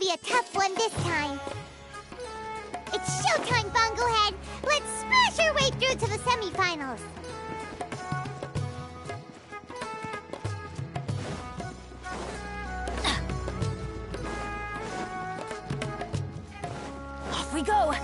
be a tough one this time. It's showtime, Bunglehead! Let's smash our way through to the semifinals! Off we go!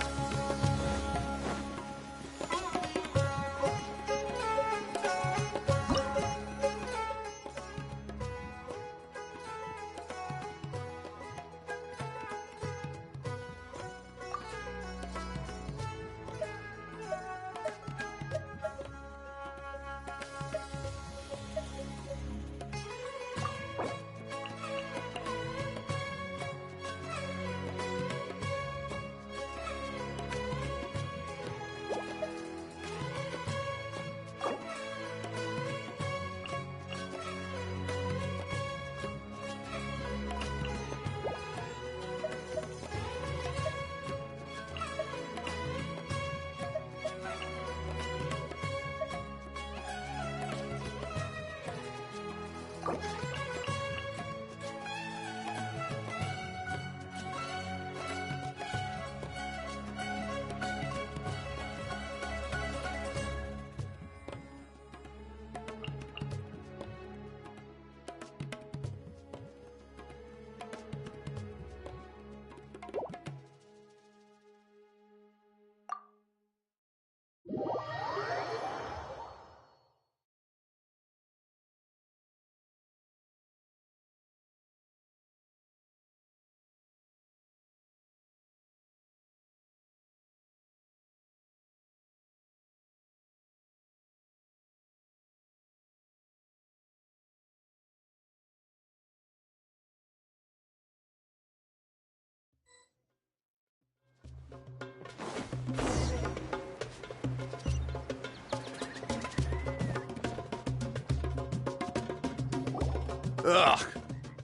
Ugh,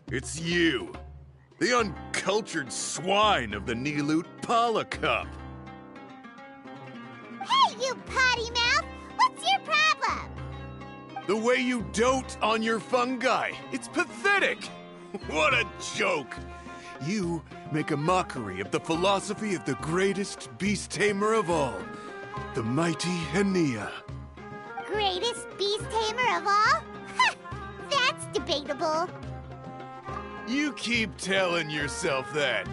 it's you. The uncultured swine of the Niloot Pala Cup. Hey, you potty mouth! What's your problem? The way you dote on your fungi. It's pathetic. What a joke. You make a mockery of the philosophy of the greatest beast tamer of all, the mighty Hania. Greatest beast tamer of all? Ha! That's debatable. You keep telling yourself that.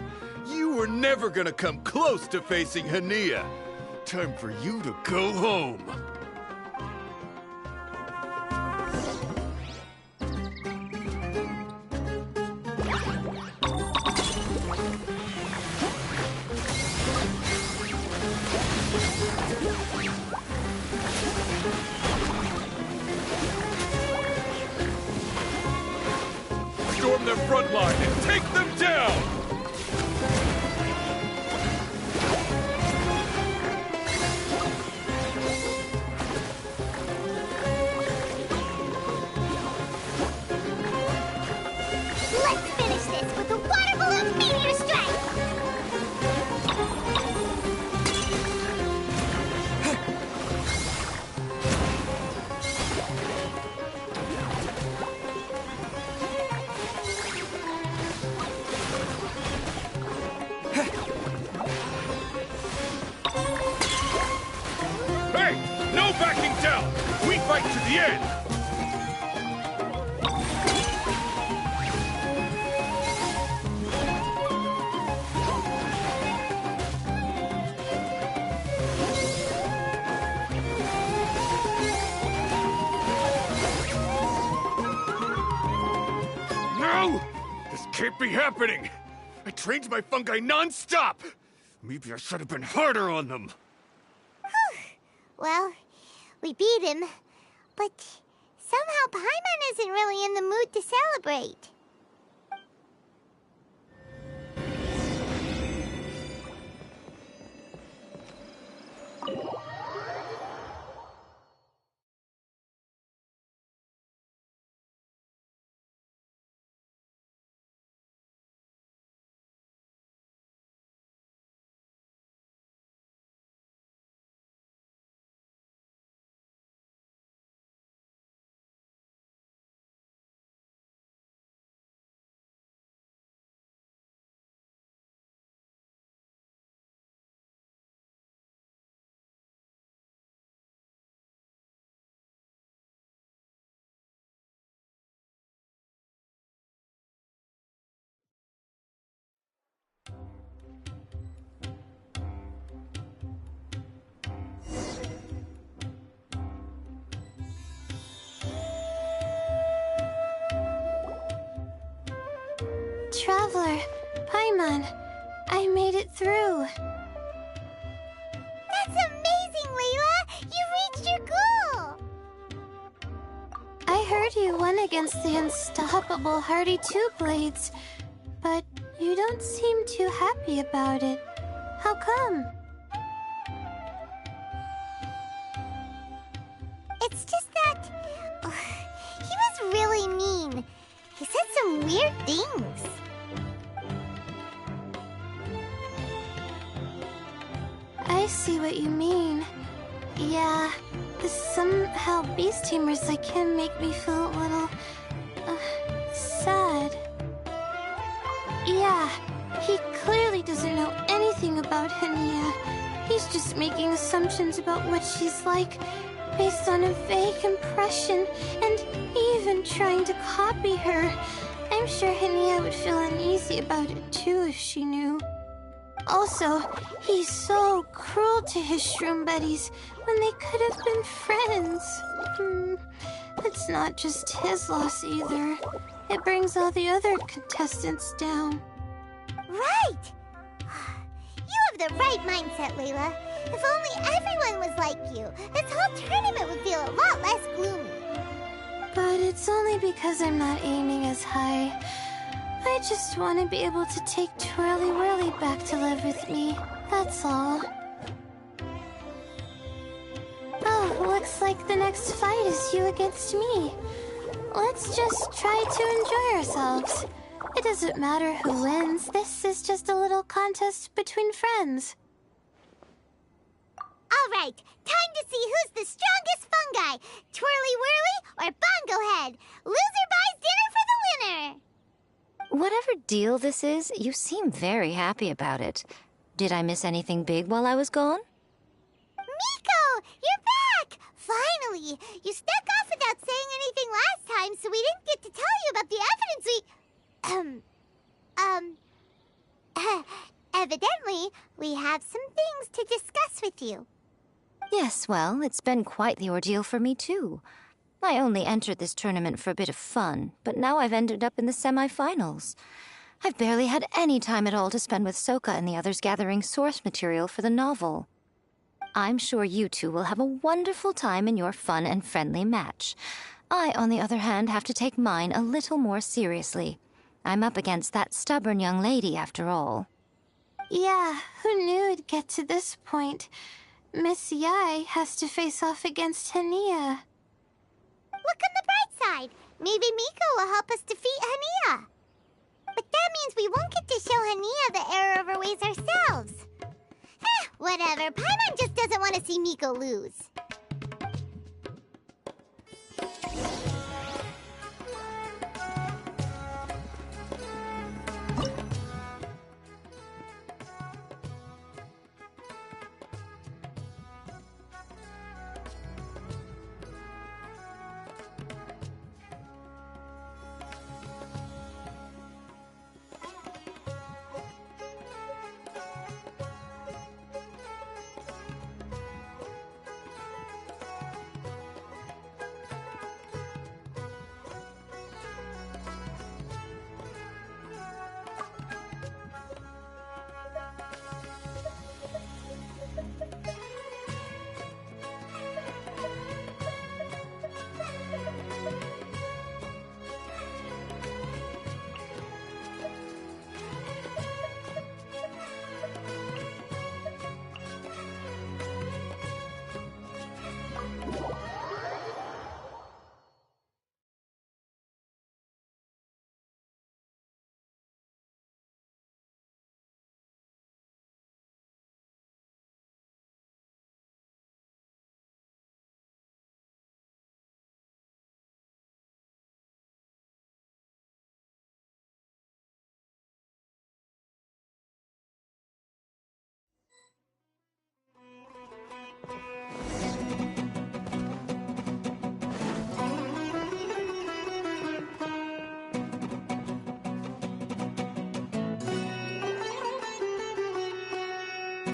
You were never gonna come close to facing Hania. Time for you to go home. Storm their front line and take them down! Let's finish this with a water balloon meteor strike! Hey! No backing down! We fight to the end! No! This can't be happening! I trained my fungi non-stop! Maybe I should have been harder on them. Well, we beat him, but somehow Paimon isn't really in the mood to celebrate. traveler, Paimon. I made it through. That's amazing, Layla! You reached your goal! I heard you won against the unstoppable Hardy Two Blades, but you don't seem too happy about it. How come? It's just that... he was really mean. He said some weird things. I see what you mean. Yeah, somehow beast tamers like him make me feel a little... sad. Yeah, he clearly doesn't know anything about Hania. He's just making assumptions about what she's like, based on a vague impression, and even trying to copy her. I'm sure Hania would feel uneasy about it too if she knew. Also, he's so cruel to his shroom buddies when they could have been friends. It's not just his loss either. It brings all the other contestants down. Right! You have the right mindset, Layla. If only everyone was like you, this whole tournament would feel a lot less gloomy. But it's only because I'm not aiming as high. I just want to be able to take Twirly Whirly back to live with me. That's all. Oh, looks like the next fight is you against me. Let's just try to enjoy ourselves. It doesn't matter who wins. This is just a little contest between friends. All right, time to see who's the strongest fungi, Twirly Whirly or Bongo Head. Loser buys dinner for the winner. Whatever deal this is, you seem very happy about it. Did I miss anything big while I was gone? Miko, you're back! Finally! You snuck off without saying anything last time, so we didn't get to tell you about the evidence evidently, we have some things to discuss with you. Yes, well, it's been quite the ordeal for me, too. I only entered this tournament for a bit of fun, but now I've ended up in the semi-finals. I've barely had any time at all to spend with Soka and the others gathering source material for the novel. I'm sure you two will have a wonderful time in your fun and friendly match. I, on the other hand, have to take mine a little more seriously. I'm up against that stubborn young lady, after all. Yeah, who knew it'd get to this point? Miss Yai has to face off against Hania. Look on the bright side. Maybe Miko will help us defeat Hania. But that means we won't get to show Hania the error of our ways ourselves. Whatever. Paimon just doesn't want to see Miko lose.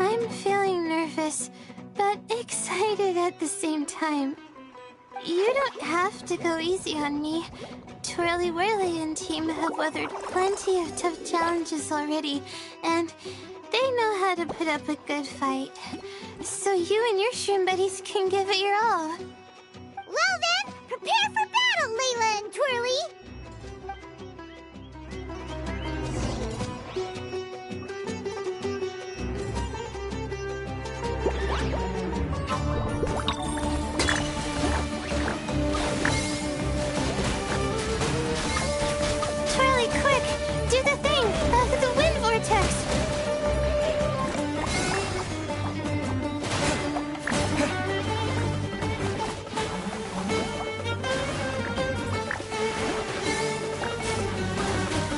I'm feeling nervous, but excited at the same time. You don't have to go easy on me. Twirly Whirly and team have weathered plenty of tough challenges already, and they know how to put up a good fight. So you and your shroom buddies can give it your all. Well then, prepare for battle, Layla and Twirly! Twirly, quick! Do the thing! The wind vortex!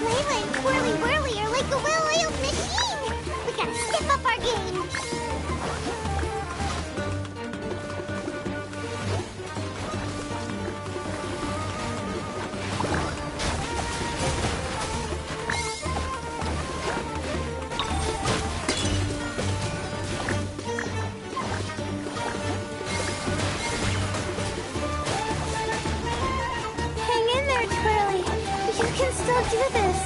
Layla and Twirly Whirly are like a well-oiled machine! We gotta step up our game! Hang in there, Twirly! You can still do this!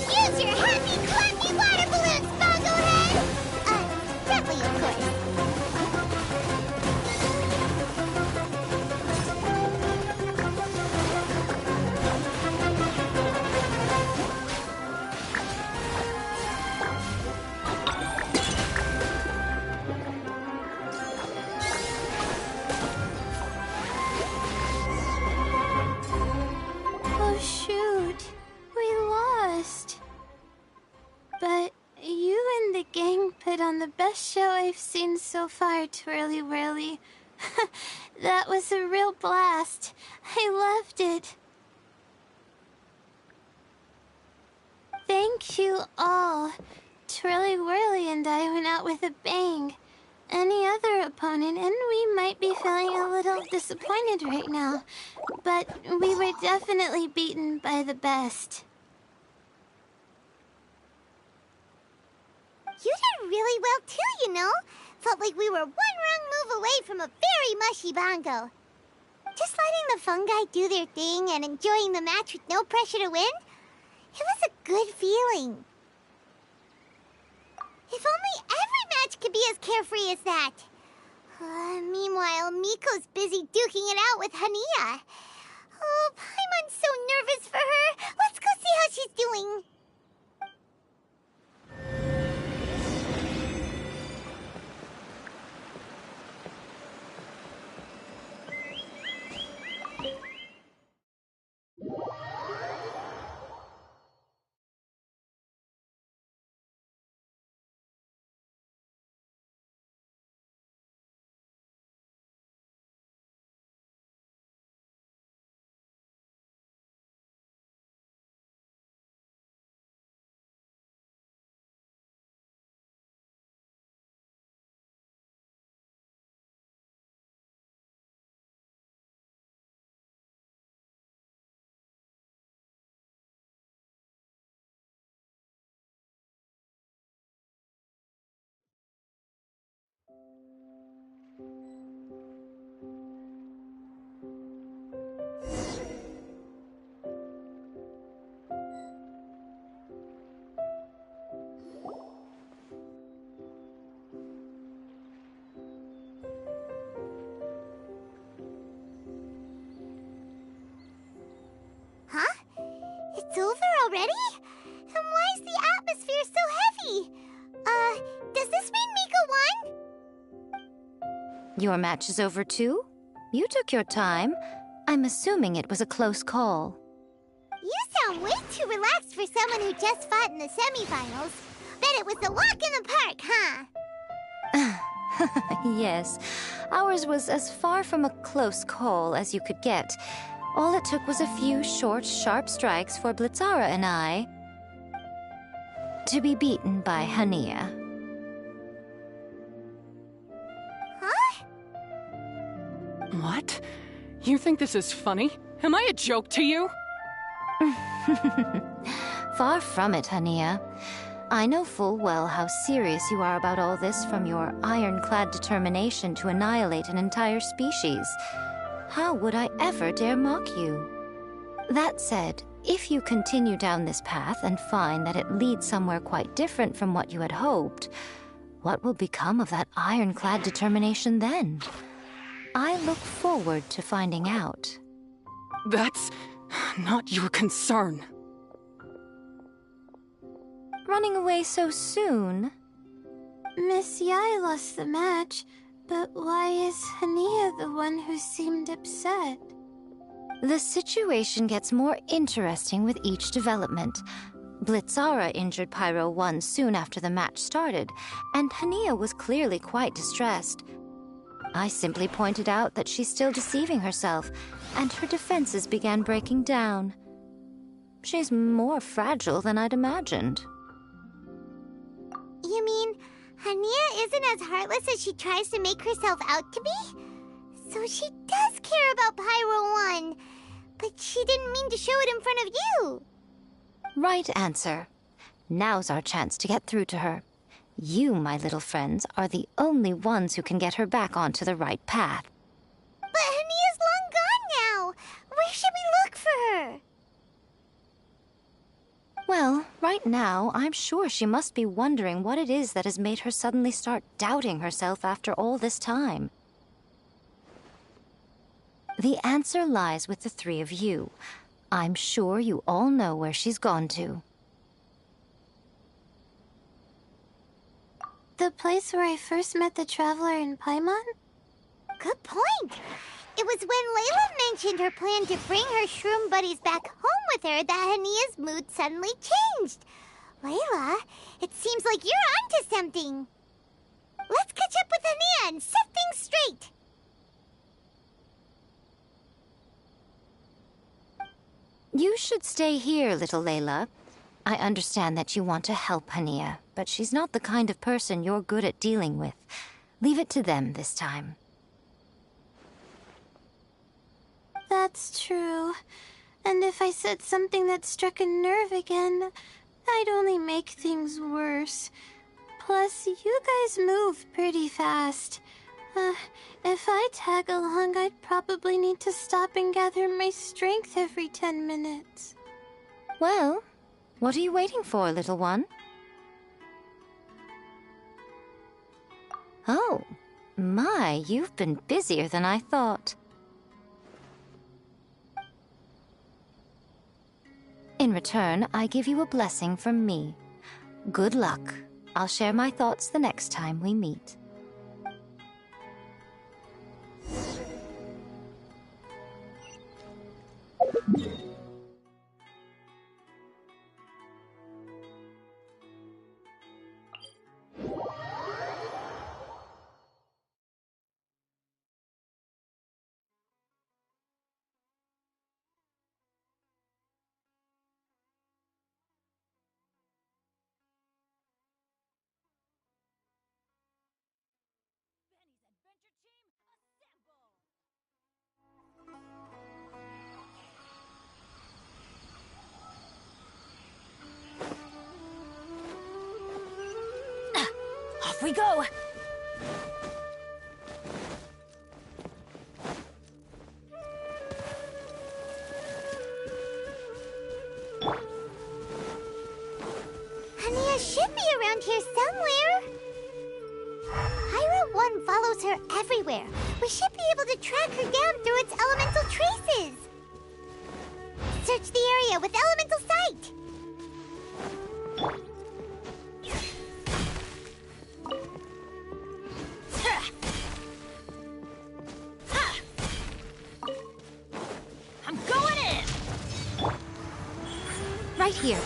Use your happy, clappy water balloons, Bongo Head! Gently, of course. Oh shoot, we lost. But you and the gang put on the best show I've seen so far, Twirly Whirly. That was a real blast. I loved it. Thank you all. Twirly Whirly and I went out with a bang. Any other opponent, and we might be feeling a little disappointed right now, but we were definitely beaten by the best. You did really well too, you know. Felt like we were one wrong move away from a very mushy bongo. Just letting the fungi do their thing and enjoying the match with no pressure to win, it was a good feeling. If only every match could be as carefree as that. Meanwhile, Miko's busy duking it out with Hania. Oh, Paimon's so nervous for her. Let's go see how she's doing. It's over already? And why is the atmosphere so heavy? Does this mean Miko won? Your match is over too? You took your time. I'm assuming it was a close call. You sound way too relaxed for someone who just fought in the semifinals. Bet it was a walk in the park, huh? Yes, ours was as far from a close call as you could get. All it took was a few short, sharp strikes for Blitzara and I to be beaten by Hania. Huh? What? You think this is funny? Am I a joke to you? Far from it, Hania. I know full well how serious you are about all this, from your ironclad determination to annihilate an entire species. How would I ever dare mock you? That said, if you continue down this path and find that it leads somewhere quite different from what you had hoped, what will become of that ironclad determination then? I look forward to finding out. That's not your concern. Running away so soon? Miss Yai lost the match, but why is Hania the one who seemed upset? The situation gets more interesting with each development. Blitzara injured Pyro 1 soon after the match started, and Hania was clearly quite distressed. I simply pointed out that she's still deceiving herself, and her defenses began breaking down. She's more fragile than I'd imagined. You mean Hania isn't as heartless as she tries to make herself out to be? So she does care about Pyro 1, but she didn't mean to show it in front of you. Right answer. Now's our chance to get through to her. You, my little friends, are the only ones who can get her back onto the right path. But Hania's long gone now. Where should we look for her? Well, right now, I'm sure she must be wondering what it is that has made her suddenly start doubting herself after all this time. The answer lies with the three of you. I'm sure you all know where she's gone to. The place where I first met the traveler in Paimon? Good point. It was when Layla mentioned her plan to bring her shroom buddies back home with her that Hania's mood suddenly changed. Layla, it seems like you're onto something. Let's catch up with Hania and set things straight. You should stay here, little Layla. I understand that you want to help Hania, but she's not the kind of person you're good at dealing with. Leave it to them this time. That's true. And if I said something that struck a nerve again, I'd only make things worse. Plus, you guys move pretty fast. If I tag along, I'd probably need to stop and gather my strength every 10 minutes. Well, what are you waiting for, little one? Oh, my, you've been busier than I thought. In return, I give you a blessing from me. Good luck. I'll share my thoughts the next time we meet. Off we go! Hania should be around here somewhere. Pyro 1 follows her everywhere. We should be able to track her down through its elemental traces. Search the area with elemental sight. I'm going in! Right here.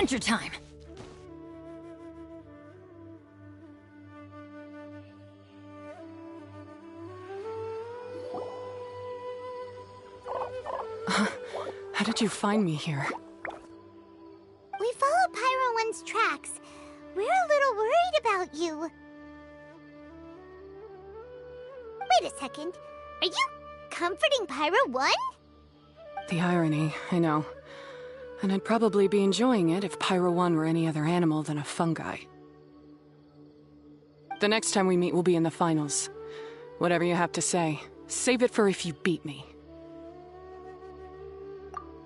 adventure time! How did you find me here? We followed Pyro 1's tracks. We're a little worried about you. Wait a second. Are you comforting Pyro 1? The irony, I know. And I'd probably be enjoying it if Pyro 1 were any other animal than a fungi. The next time we meet will be in the finals. Whatever you have to say, save it for if you beat me.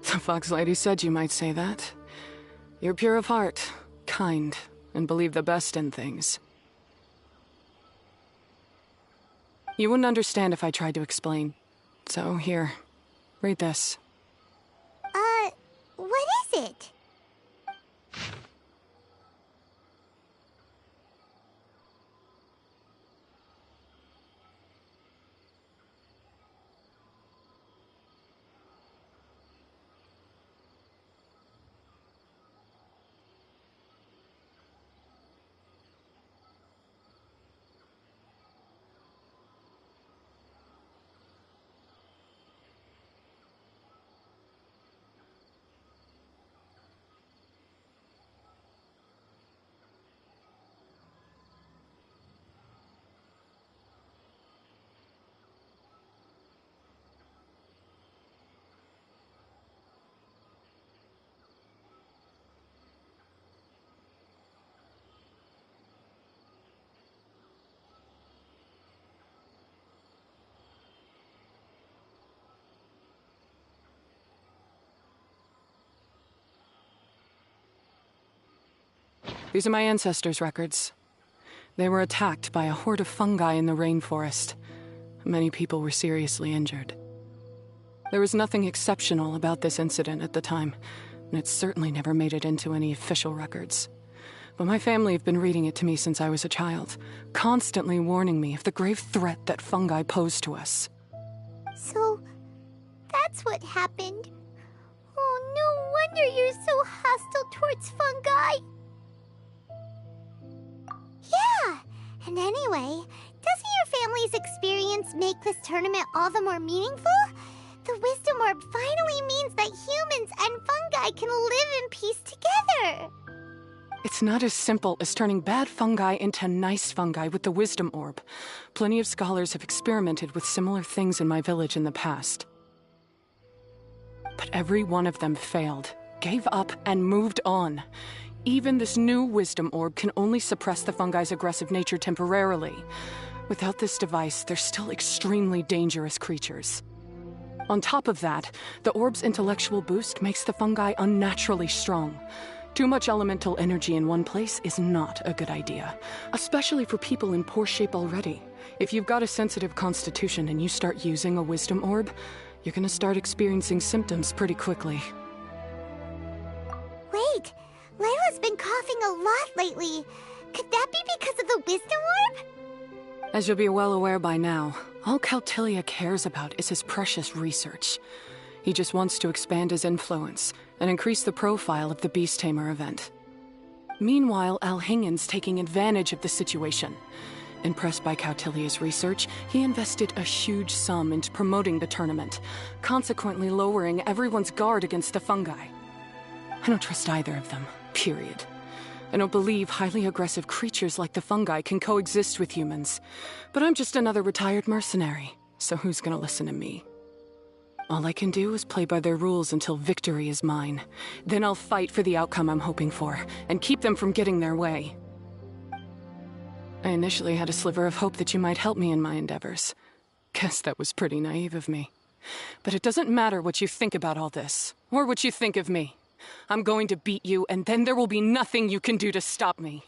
The Fox Lady said you might say that. You're pure of heart, kind, and believe the best in things. You wouldn't understand if I tried to explain. So here, read this. What is it? These are my ancestors' records. They were attacked by a horde of fungi in the rainforest. Many people were seriously injured. There was nothing exceptional about this incident at the time, and it certainly never made it into any official records. But my family have been reading it to me since I was a child, constantly warning me of the grave threat that fungi pose to us. So, that's what happened. Oh, no wonder you're so hostile towards fungi. Yeah, and anyway, doesn't your family's experience make this tournament all the more meaningful? The Wisdom Orb finally means that humans and fungi can live in peace together. It's not as simple as turning bad fungi into nice fungi with the Wisdom Orb. Plenty of scholars have experimented with similar things in my village in the past. But every one of them failed, gave up, and moved on. Even this new Wisdom Orb can only suppress the fungi's aggressive nature temporarily. Without this device, they're still extremely dangerous creatures. On top of that, the orb's intellectual boost makes the fungi unnaturally strong. Too much elemental energy in one place is not a good idea, especially for people in poor shape already. If you've got a sensitive constitution and you start using a Wisdom Orb, you're gonna start experiencing symptoms pretty quickly. Wait, Layla's been coughing a lot lately. Could that be because of the Wisdom Orb? As you'll be well aware by now, all Caltilia cares about is his precious research. He just wants to expand his influence and increase the profile of the Beast Tamer event. Meanwhile, Alhingen's taking advantage of the situation. Impressed by Cautilia's research, he invested a huge sum into promoting the tournament, consequently lowering everyone's guard against the fungi. I don't trust either of them, period. I don't believe highly aggressive creatures like the fungi can coexist with humans. But I'm just another retired mercenary, so who's gonna listen to me? All I can do is play by their rules until victory is mine. Then I'll fight for the outcome I'm hoping for, and keep them from getting their way. I initially had a sliver of hope that you might help me in my endeavors. Guess that was pretty naive of me. But it doesn't matter what you think about all this, or what you think of me. I'm going to beat you, and then there will be nothing you can do to stop me.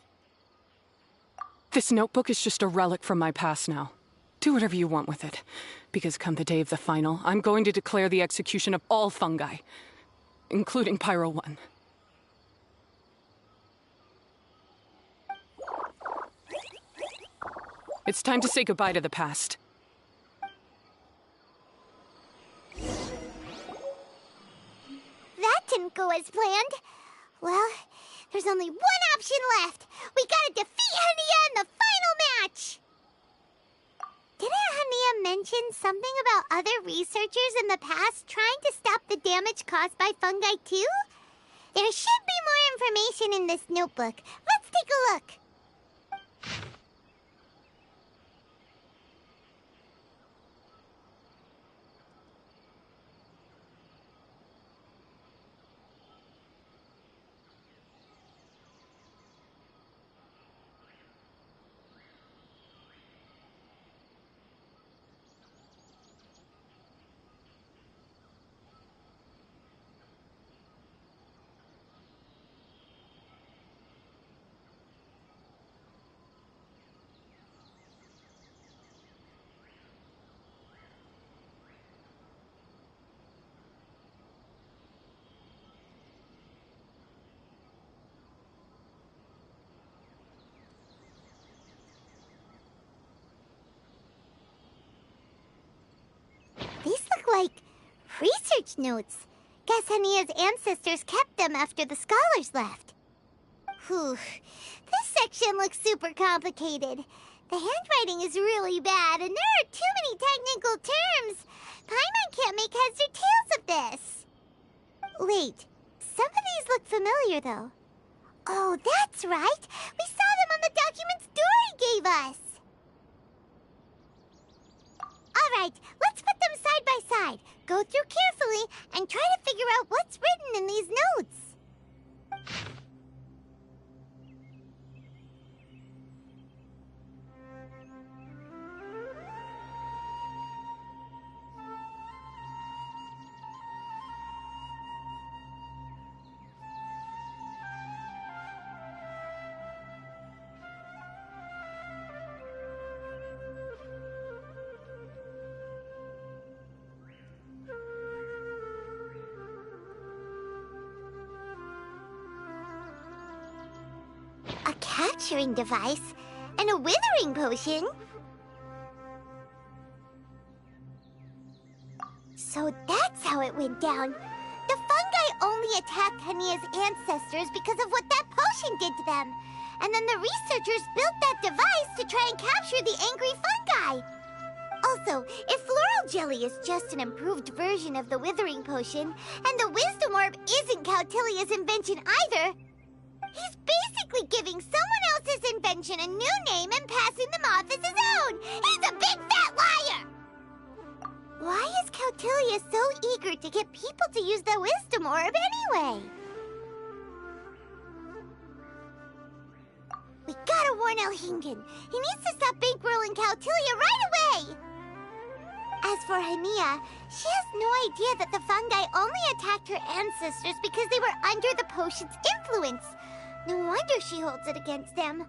This notebook is just a relic from my past now. Do whatever you want with it, because come the day of the final, I'm going to declare the execution of all fungi, including Pyro 1. It's time to say goodbye to the past. That didn't go as planned. Well, There's only one option left. We gotta defeat Hania in the final match! Didn't Hania mention something about other researchers in the past trying to stop the damage caused by fungi too? There should be more information in this notebook. Let's take a look. These look like research notes. Guess Hania's ancestors kept them after the scholars left. Whew. This section looks super complicated. The handwriting is really bad, and there are too many technical terms. Paimon can't make heads or tails of this. Wait, some of these look familiar, though. Oh, that's right. We saw them on the documents Dory gave us. All right, let's put them side by side, go through carefully, and try to figure out what's written in these notes. A capturing device and a withering potion? So that's how it went down. The fungi only attacked Hania's ancestors because of what that potion did to them. And then the researchers built that device to try and capture the angry fungi. Also, if floral jelly is just an improved version of the withering potion, and the wisdom orb isn't Cautilia's invention either, he's basically giving someone else's invention a new name and passing them off as his own! He's a big fat liar! Why is Cautilia so eager to get people to use the wisdom orb anyway? We gotta warn Elhingen. He needs to stop bankrolling Cautilia right away! As for Hania, she has no idea that the fungi only attacked her ancestors because they were under the potion's influence. No wonder she holds it against them.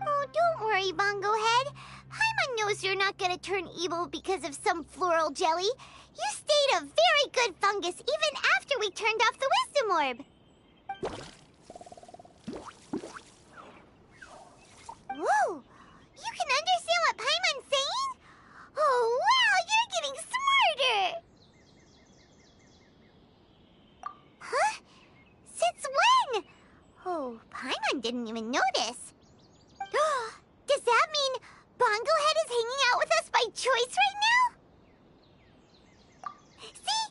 Oh, don't worry, Bongo Head. Paimon knows you're not gonna turn evil because of some floral jelly. You stayed a very good fungus even after we turned off the wisdom orb. Whoa! You can understand what Paimon's saying? Oh, wow! You're getting smarter! Huh? Since when? Oh, Paimon didn't even notice. Does that mean Bongo Head is hanging out with us by choice right now? See?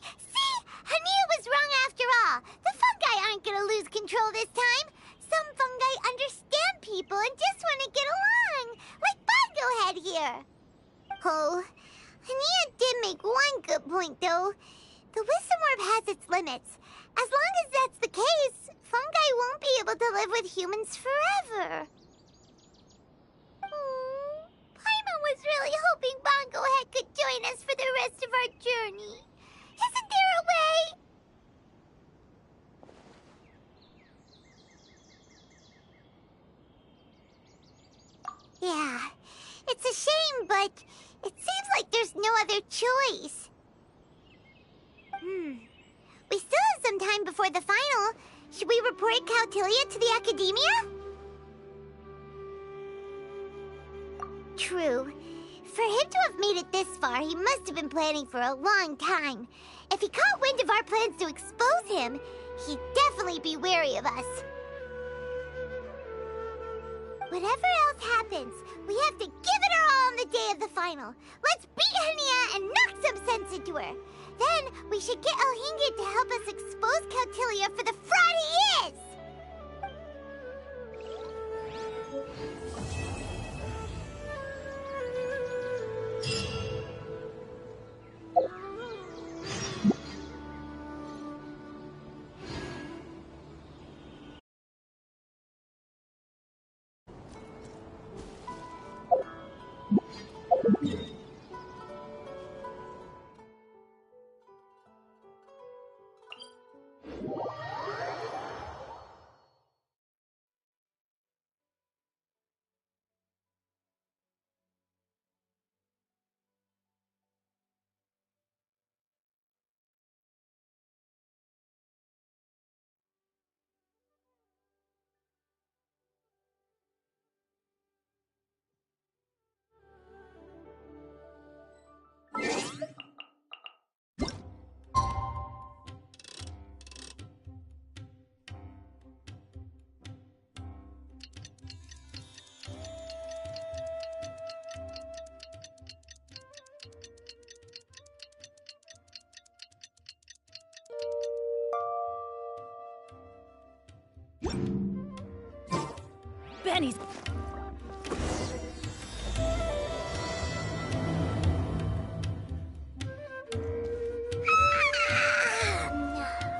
Hania was wrong after all. The fungi aren't gonna lose control this time. Some fungi understand people and just want to get along, like Bongo Head here. Oh, Hania did make one good point, though. The wisdom orb has its limits. As long as that's the case, fungi won't be able to live with humans forever. Paimon was really hoping Bongo Head could join us for the rest of our journey. Isn't there a way? Yeah, it's a shame, but it seems like there's no other choice. We still have some time before the final. Should we report Cautilia to the academia? True. For him to have made it this far, he must have been planning for a long time. If he caught wind of our plans to expose him, he'd definitely be wary of us. Whatever else happens, we have to give it our all on the day of the final. Let's beat Hania and knock some sense into her. Then we should get Elhingid to help us expose Kautilya for the fraud he is! Benny's...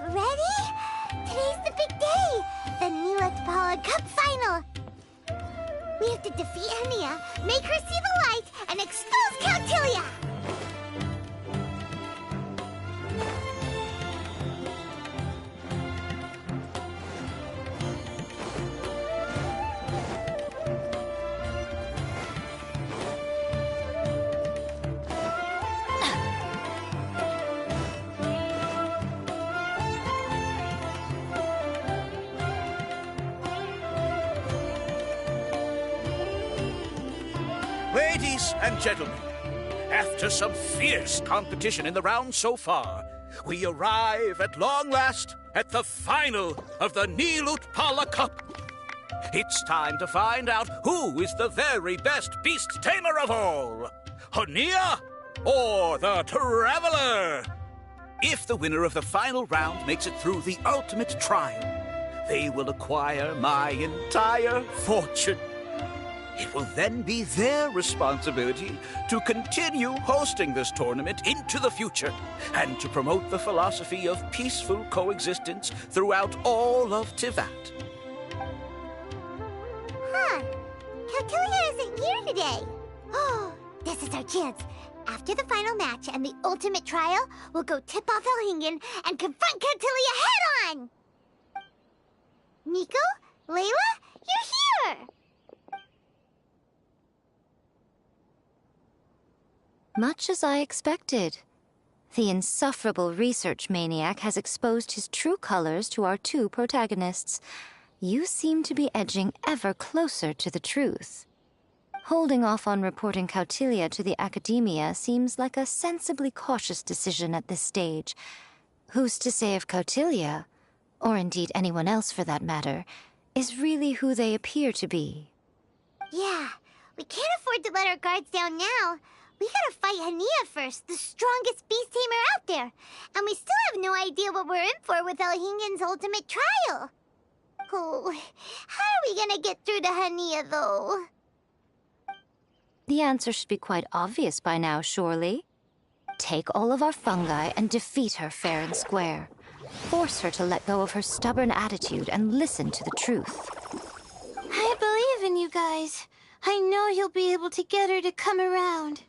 Ready? Today's the big day! The Nilatpala Cup Final! We have to defeat Hania, make her see the light, and expose Kautilya! Ladies and gentlemen, after some fierce competition in the round so far, we arrive at long last at the final of the Nilutpala Cup. It's time to find out who is the very best beast tamer of all, Hania or the Traveler. If the winner of the final round makes it through the ultimate trial, they will acquire my entire fortune. It will then be their responsibility to continue hosting this tournament into the future and to promote the philosophy of peaceful coexistence throughout all of Tivat. Huh. Kautilya isn't here today. Oh, this is our chance. After the final match and the ultimate trial, we'll go tip off Elhingen and confront Kautilya head-on! Nico? Layla? You're here! Much as I expected. The insufferable research maniac has exposed his true colors to our two protagonists. You seem to be edging ever closer to the truth. Holding off on reporting Kautilya to the Academia seems like a sensibly cautious decision at this stage. Who's to say if Kautilya, or indeed anyone else for that matter, is really who they appear to be? Yeah, we can't afford to let our guards down now. We gotta fight Hania first, the strongest beast tamer out there. And we still have no idea what we're in for with Elhingen's ultimate trial. Oh, how are we gonna get through to Hania, though? The answer should be quite obvious by now, surely. Take all of our fungi and defeat her fair and square. Force her to let go of her stubborn attitude and listen to the truth. I believe in you guys. I know you'll be able to get her to come around.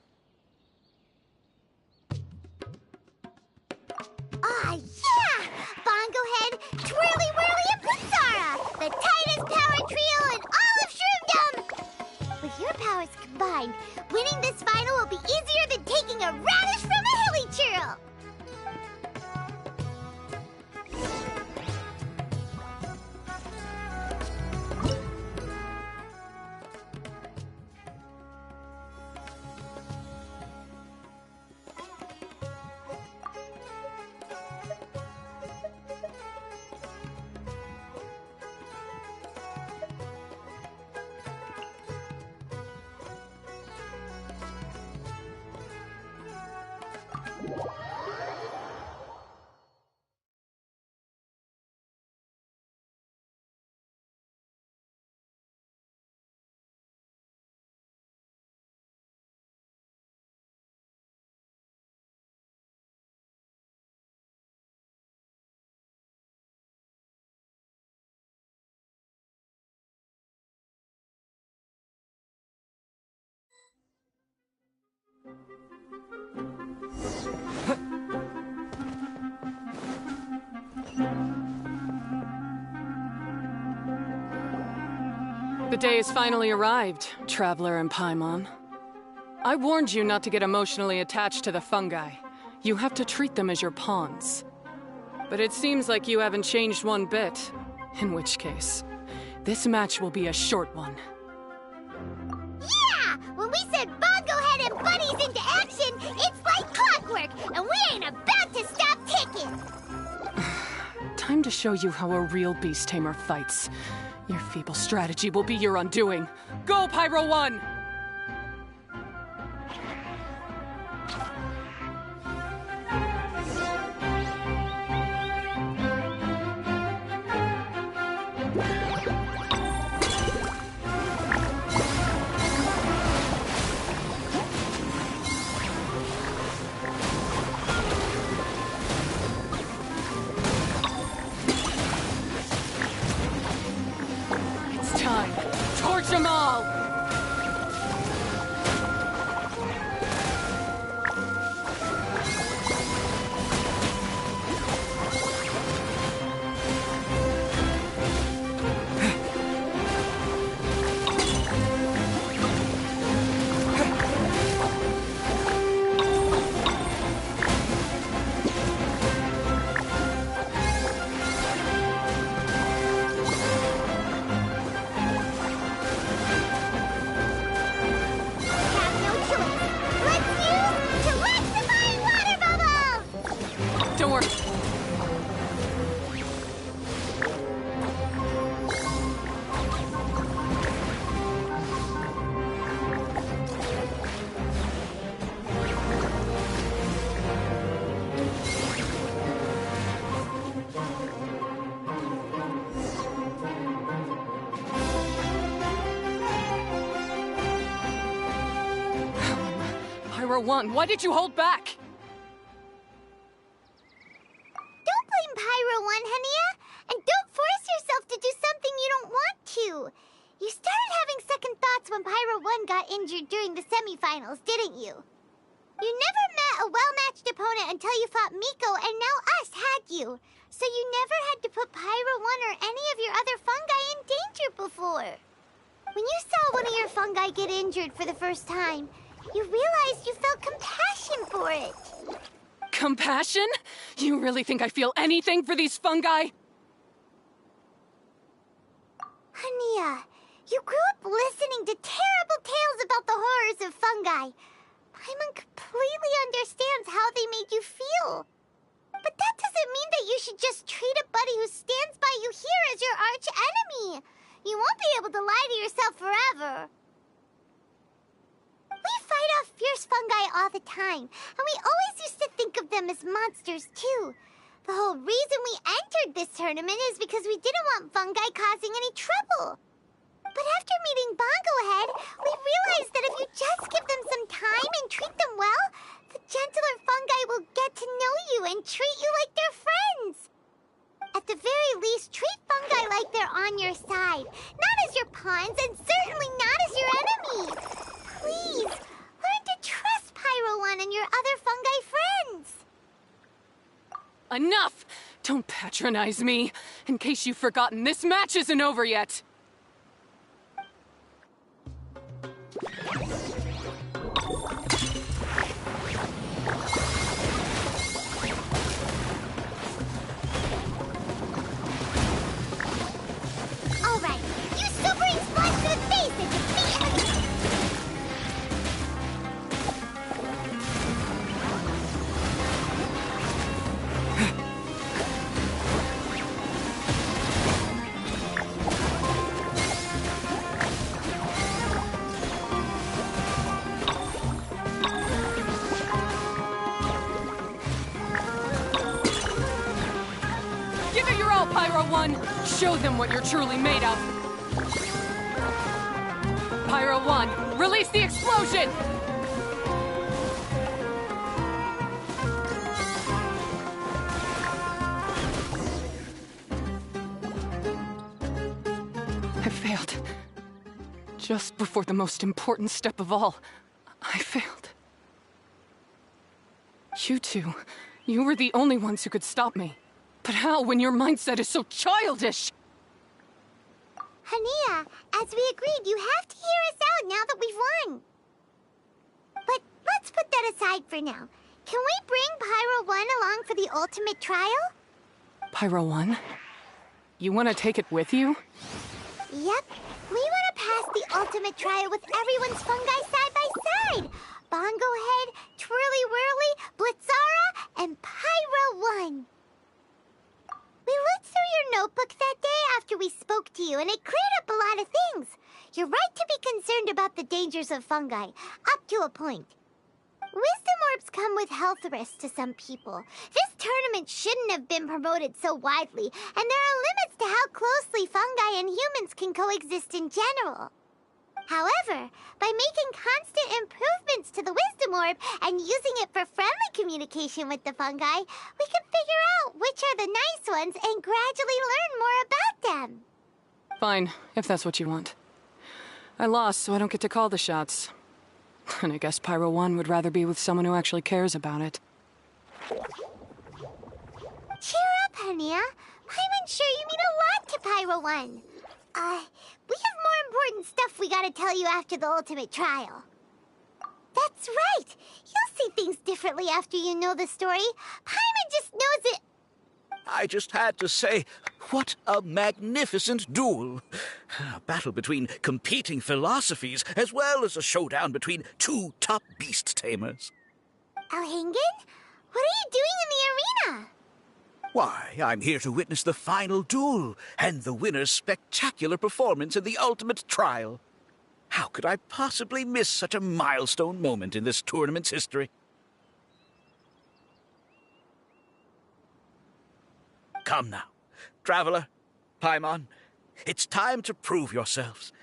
Ah, yeah! Bongo Head, Twirly Whirly, and Pizzara! The tightest power trio in all of Shroomdom! With your powers combined, winning this final will be easier than taking a radish from a hilly churl! The day has finally arrived, Traveler and Paimon. I warned you not to get emotionally attached to the fungi. You have to treat them as your pawns. But it seems like you haven't changed one bit. In which case, this match will be a short one. Yeah! When we send Bongo Head and Bunnies into action, it's like clockwork, and we ain't about to stop ticking! Time to show you how a real beast tamer fights. Your feeble strategy will be your undoing. Go, Pyro 1! Torch them all! Pyro 1, why did you hold back? Don't blame Pyro 1, Hania, and don't force yourself to do something you don't want to. You started having second thoughts when Pyro 1 got injured during the semifinals, didn't you? You never met a well-matched opponent until you fought Miko, and now us had you. So you never had to put Pyro 1 or any of your other fungi in danger before. When you saw one of your fungi get injured for the first time, you realized you felt compassion for it. Compassion? You really think I feel anything for these fungi? Hania, you grew up listening to terrible tales about the horrors of fungi. Paimon completely understands how they made you feel. But that doesn't mean that you should just treat a buddy who stands by you here as your arch enemy. You won't be able to lie to yourself forever. We fight off fierce fungi all the time, and we always used to think of them as monsters too. The whole reason we entered this tournament is because we didn't want fungi causing any trouble. But after meeting Bongo Head, we realized that if you just give them some time and treat them well, the gentler fungi will get to know you and treat you like their friends. At the very least, treat fungi like they're on your side, not as your pawns and certainly not as your enemy. Please, learn to trust Pyro 1 and your other fungi friends. Enough! Don't patronize me. In case you've forgotten, this match isn't over yet. All right, use Super Splash to the face and defeat him. Pyro 1, show them what you're truly made of. Pyro 1, release the explosion! I failed. Just before the most important step of all, I failed. You two, you were the only ones who could stop me. But how when your mindset is so childish? Hania, as we agreed, you have to hear us out now that we've won. But let's put that aside for now. Can we bring Pyro 1 along for the ultimate trial? Pyro 1? You want to take it with you? Yep. We want to pass the ultimate trial with everyone's fungi side by side. Bongo Head, Twirly Whirly, Blitzara, and Pyro 1. We looked through your notebook that day after we spoke to you, and it cleared up a lot of things. You're right to be concerned about the dangers of fungi, up to a point. Wisdom orbs come with health risks to some people. This tournament shouldn't have been promoted so widely, and there are limits to how closely fungi and humans can coexist in general. However, by making constant improvements to the Wisdom Orb and using it for friendly communication with the fungi, we can figure out which are the nice ones and gradually learn more about them. Fine, if that's what you want. I lost, so I don't get to call the shots. And I guess Pyro 1 would rather be with someone who actually cares about it. Cheer up, Hania. I'm sure you mean a lot to Pyro 1. We have more important stuff we gotta tell you after the ultimate trial. That's right. You'll see things differently after you know the story. Paimon just knows it. I just had to say, what a magnificent duel. A battle between competing philosophies, as well as a showdown between two top beast tamers. Alhingen? What are you doing in the arena? Why, I'm here to witness the final duel and the winner's spectacular performance in the ultimate trial. How could I possibly miss such a milestone moment in this tournament's history? Come now, Traveler, Paimon, it's time to prove yourselves.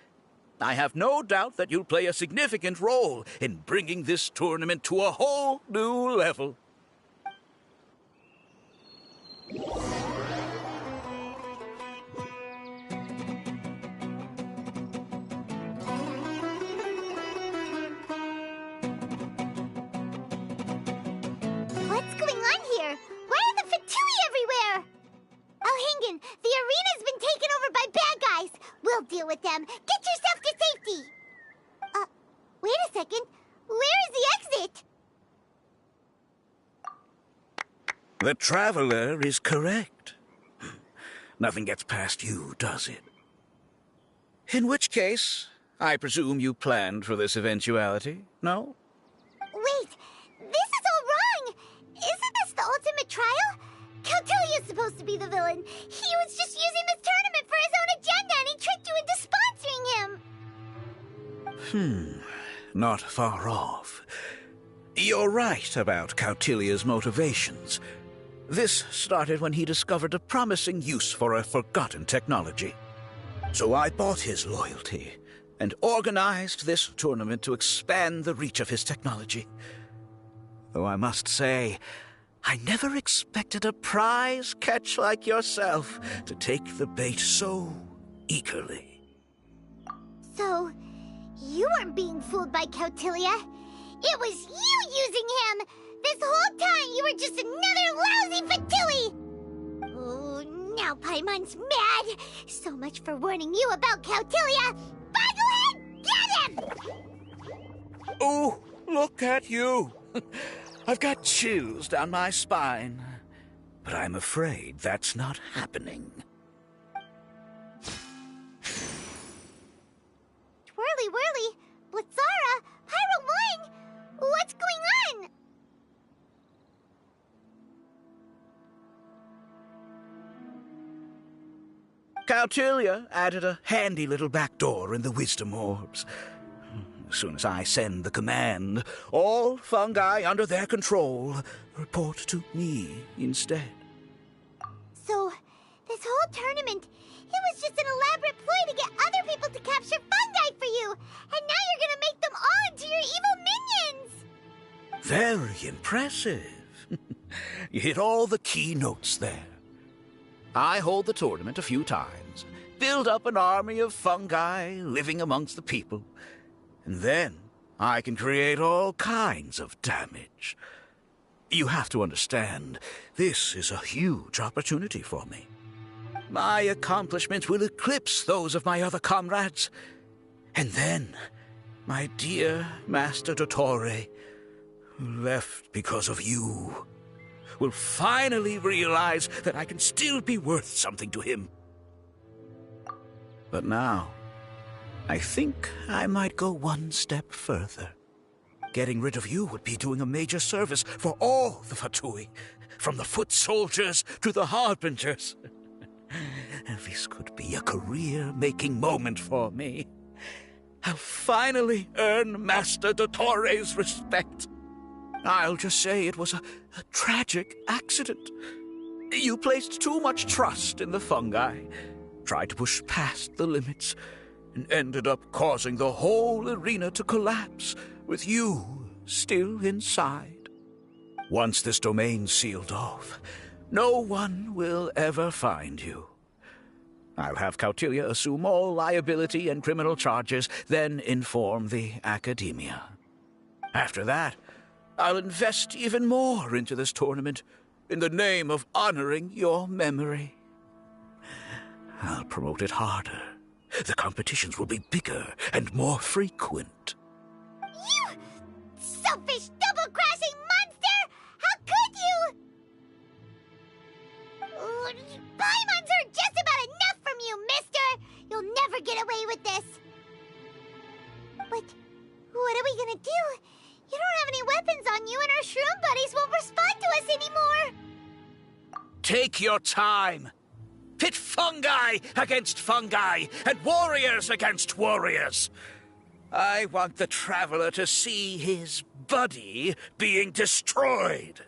I have no doubt that you'll play a significant role in bringing this tournament to a whole new level. What's going on here? Why are the Fatui everywhere? Alhingen, the arena's been taken over by bad guys. We'll deal with them. Get yourself to safety. Wait a second. Where is the exit? The Traveler is correct. Nothing gets past you, does it? In which case, I presume you planned for this eventuality, no? Wait, this is all wrong. Isn't this the ultimate trial? Cautilia's supposed to be the villain. He was just using this tournament for his own agenda, and he tricked you into sponsoring him. Not far off. You're right about Cautilia's motivations. This started when he discovered a promising use for a forgotten technology. So I bought his loyalty and organized this tournament to expand the reach of his technology. Though I must say, I never expected a prize catch like yourself to take the bait so eagerly. So, you weren't being fooled by Cautilia. It was you using him! This whole time you were just another lousy Fatui! Oh, now Paimon's mad! So much for warning you about Cautilia! Boglehead, get him! Oh, look at you! I've got chills down my spine. But I'm afraid that's not happening. Twirly Whirly, Blitzara, Pyro 1! What's going on? Cautilia added a handy little back door in the wisdom orbs. As soon as I send the command, all fungi under their control report to me instead. So, this whole whole tournament. It was just an elaborate ploy to get other people to capture fungi for you. And now you're gonna make them all into your evil minions! Very impressive. You hit all the key notes there. I hold the tournament a few times, build up an army of fungi living amongst the people, and then I can create all kinds of damage. You have to understand, this is a huge opportunity for me. My accomplishments will eclipse those of my other comrades. And then, my dear Master Dottore, who left because of you, will finally realize that I can still be worth something to him. But now, I think I might go one step further. Getting rid of you would be doing a major service for all the Fatui, from the foot soldiers to the harbingers. This could be a career-making moment for me. I'll finally earn Master Dottore's respect. I'll just say it was a tragic accident. You placed too much trust in the fungi, tried to push past the limits, and ended up causing the whole arena to collapse, with you still inside. Once this domain's sealed off, no one will ever find you. I'll have Kautilya assume all liability and criminal charges, then inform the Academia. After that, I'll invest even more into this tournament in the name of honoring your memory. I'll promote it harder. The competitions will be bigger and more frequent. You selfish, double-crashing monster! How could you? Paimons are just about enough from you, mister! You'll never get away with this. But what are we gonna do? You don't have any weapons on you, and our shroom buddies won't respond to us anymore! Take your time. Pit fungi against fungi, and warriors against warriors. I want the Traveler to see his buddy being destroyed.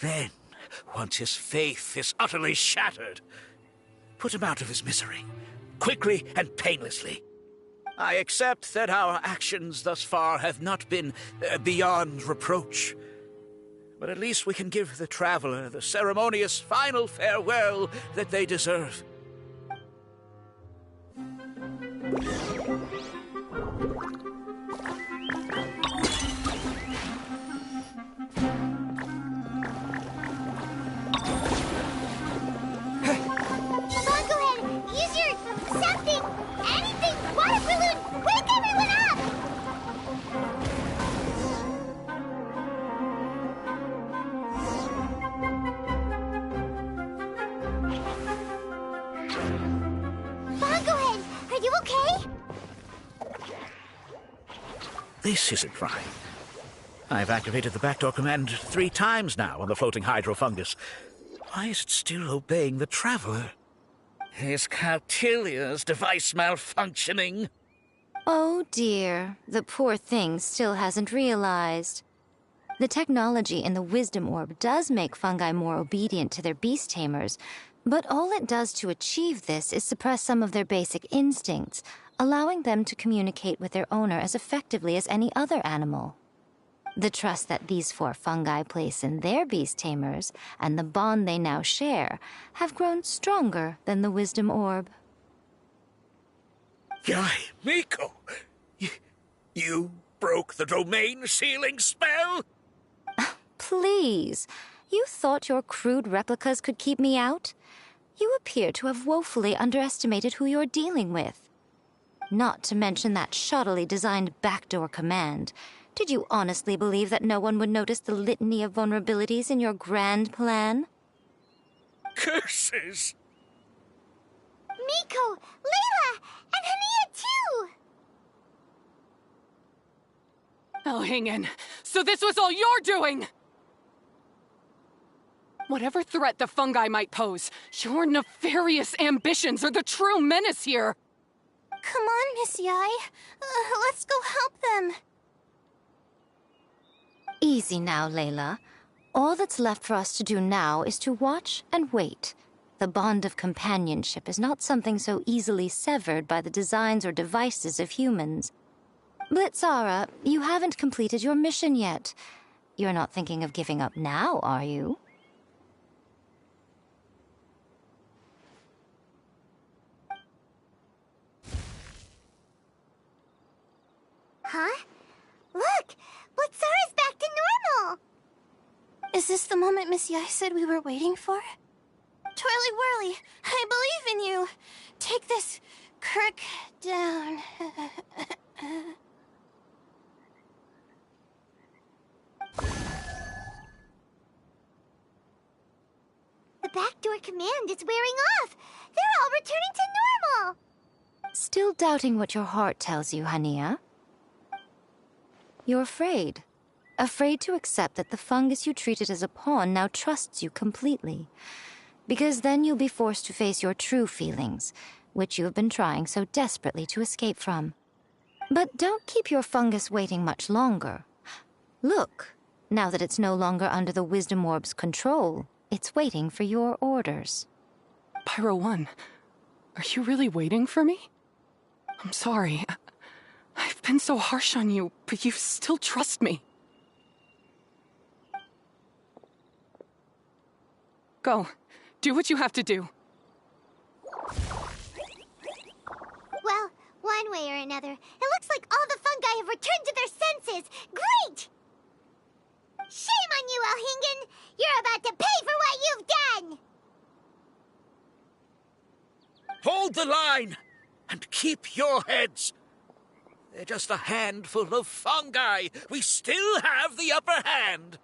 Then, once his faith is utterly shattered, put him out of his misery, quickly and painlessly. I accept that our actions thus far have not been beyond reproach. But at least we can give the Traveler the ceremonious final farewell that they deserve. This isn't right. I've activated the backdoor command 3 times now on the floating hydrofungus. Why is it still obeying the Traveler? Is Kautilya's device malfunctioning? Oh dear, the poor thing still hasn't realized. The technology in the Wisdom Orb does make fungi more obedient to their beast tamers, but all it does to achieve this is suppress some of their basic instincts, allowing them to communicate with their owner as effectively as any other animal. The trust that these 4 fungi place in their beast tamers, and the bond they now share, have grown stronger than the Wisdom Orb. Guy, Miko! You broke the domain sealing spell? Please, you thought your crude replicas could keep me out? You appear to have woefully underestimated who you're dealing with. Not to mention that shoddily designed backdoor command. Did you honestly believe that no one would notice the litany of vulnerabilities in your grand plan? Curses! Miko, Layla, and Hania too! I'll hang in. So this was all you're doing! Whatever threat the fungi might pose, your nefarious ambitions are the true menace here! Come on, Miss Yai. Let's go help them. Easy now, Layla. All that's left for us to do now is to watch and wait. The bond of companionship is not something so easily severed by the designs or devices of humans. Blitzara, you haven't completed your mission yet. You're not thinking of giving up now, are you? Huh? Look! Blitzara's back to normal! Is this the moment Miss Yai said we were waiting for? Twirly Whirly, I believe in you! Take this crook down. The backdoor command is wearing off! They're all returning to normal! Still doubting what your heart tells you, Hania? You're afraid. Afraid to accept that the fungus you treated as a pawn now trusts you completely. Because then you'll be forced to face your true feelings, which you have been trying so desperately to escape from. But don't keep your fungus waiting much longer. Look, now that it's no longer under the Wisdom Orb's control, it's waiting for your orders. Pyro 1, are you really waiting for me? I'm sorry. I've been so harsh on you, but you still trust me. Go. Do what you have to do. Well, one way or another, it looks like all the fungi have returned to their senses! Great! Shame on you, Elhingen! You're about to pay for what you've done! Hold the line! And keep your heads! They're just a handful of fungi! We still have the upper hand!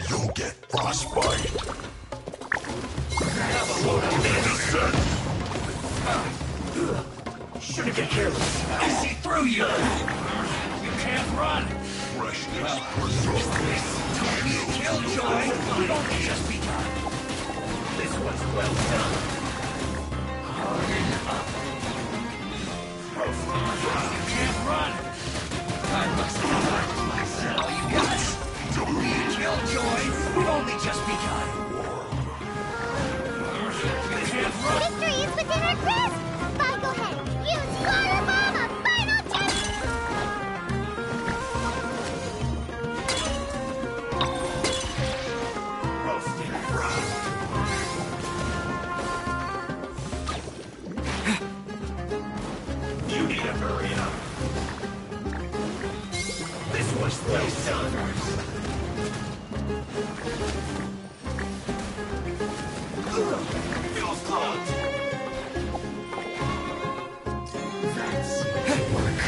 You'll get frostbite. Have a load of medicine. Shouldn't get careless. I see through you. You can't run. Freshness preserved. Killjoy. It only just begun. This one's well done. Harden up. You can't run. I must have myself. You got it. Killjoy, we've only just begun. You can't run. Victory is within our grasp! Fine, go ahead. Use Fire Mama! Final test! Roasted frost. You need to hurry up. This was well done. Feels clogged. That's work.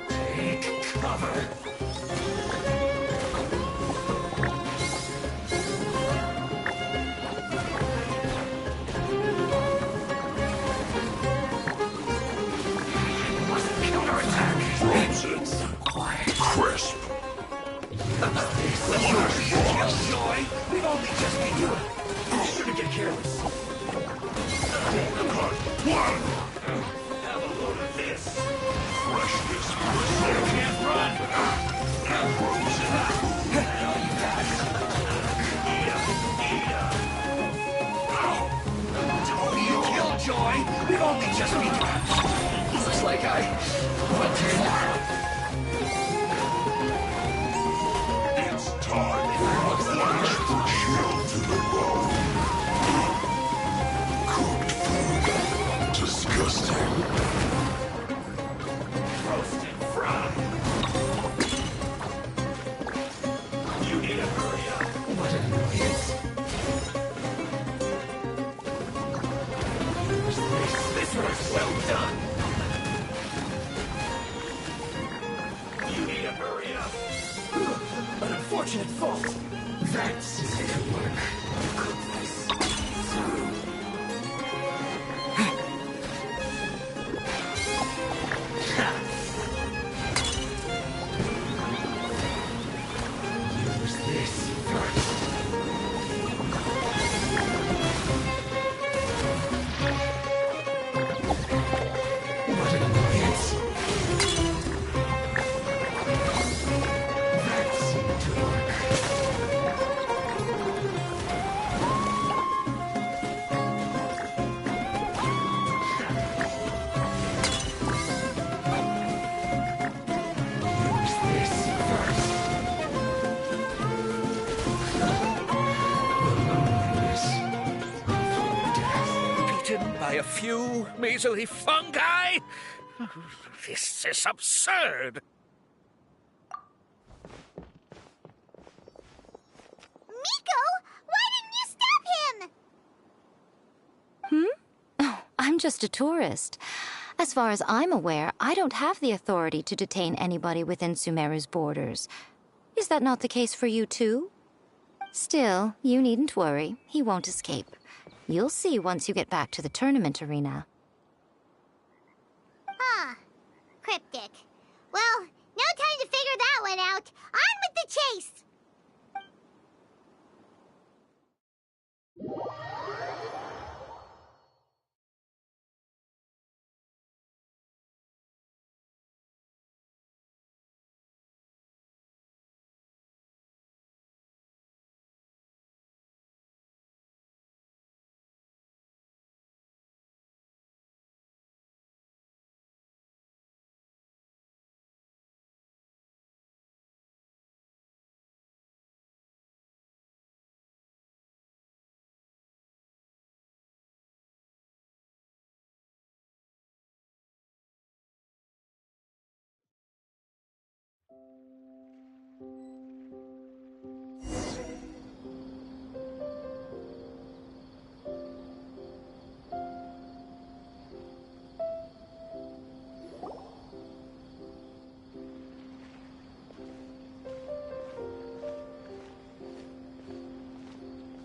Take cover. Frozen. Crisp. Killjoy, we've only just begun. Shouldn't get careless. Cut one. Have a load of this. Freshness preserved. Can't run. Frozen. Now you got it. Eat up. Eat up. Tony Killjoy, we've only just begun. Looks like I butchered. Flash for chill to the bone. Cooked food. Disgusting. Roasted fried. You need to hurry up. What an annoyance. This was well done. You need to hurry up. An unfortunate fault. That's gonna work. Cook this through. Use this first. What an annoyance. by a few measly fungi? This is absurd. Miko, why didn't you stop him? Oh, I'm just a tourist. As far as I'm aware, I don't have the authority to detain anybody within Sumeru's borders. Is that not the case for you too? Still, you needn't worry. He won't escape. You'll see once you get back to the tournament arena. Huh. Cryptic. Well, no time to figure that one out. On with the chase!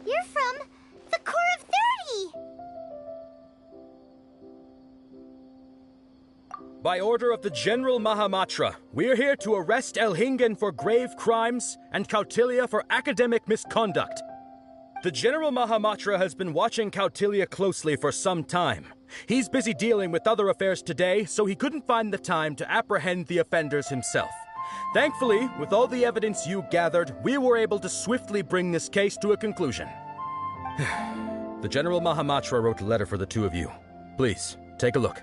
You're from the Corps of 30! By order of the General Mahamatra, we're here to arrest Elhingen for grave crimes and Kautilya for academic misconduct. The General Mahamatra has been watching Kautilya closely for some time. He's busy dealing with other affairs today, so he couldn't find the time to apprehend the offenders himself. Thankfully, with all the evidence you gathered, we were able to swiftly bring this case to a conclusion. The General Mahamatra wrote a letter for the two of you. Please, take a look.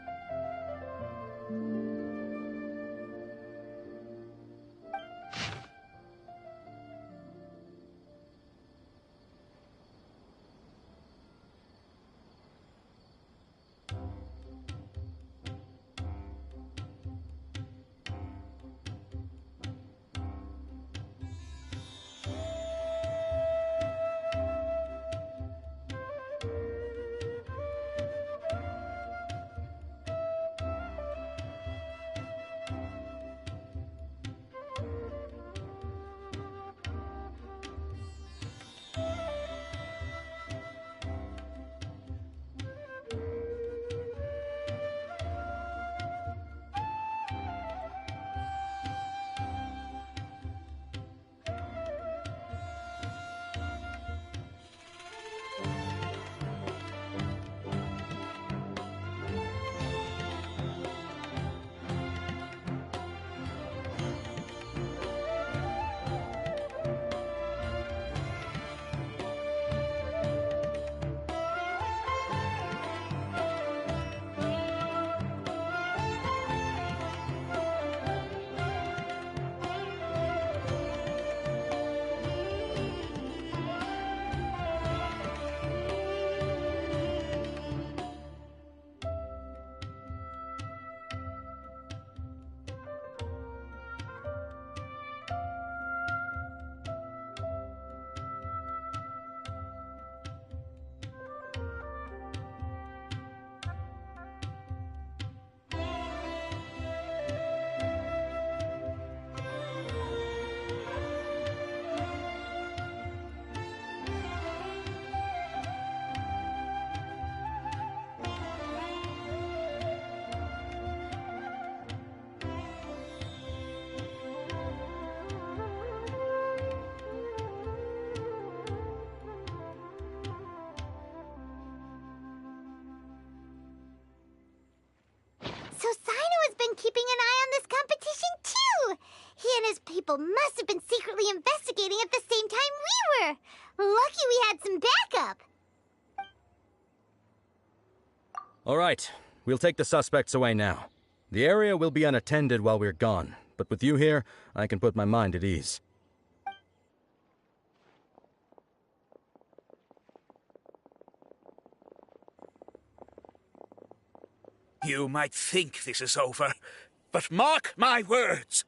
So Sino has been keeping an eye on this competition too! He and his people must have been secretly investigating at the same time we were! Lucky we had some backup! All right, we'll take the suspects away now. The area will be unattended while we're gone, but with you here, I can put my mind at ease. You might think this is over, but mark my words.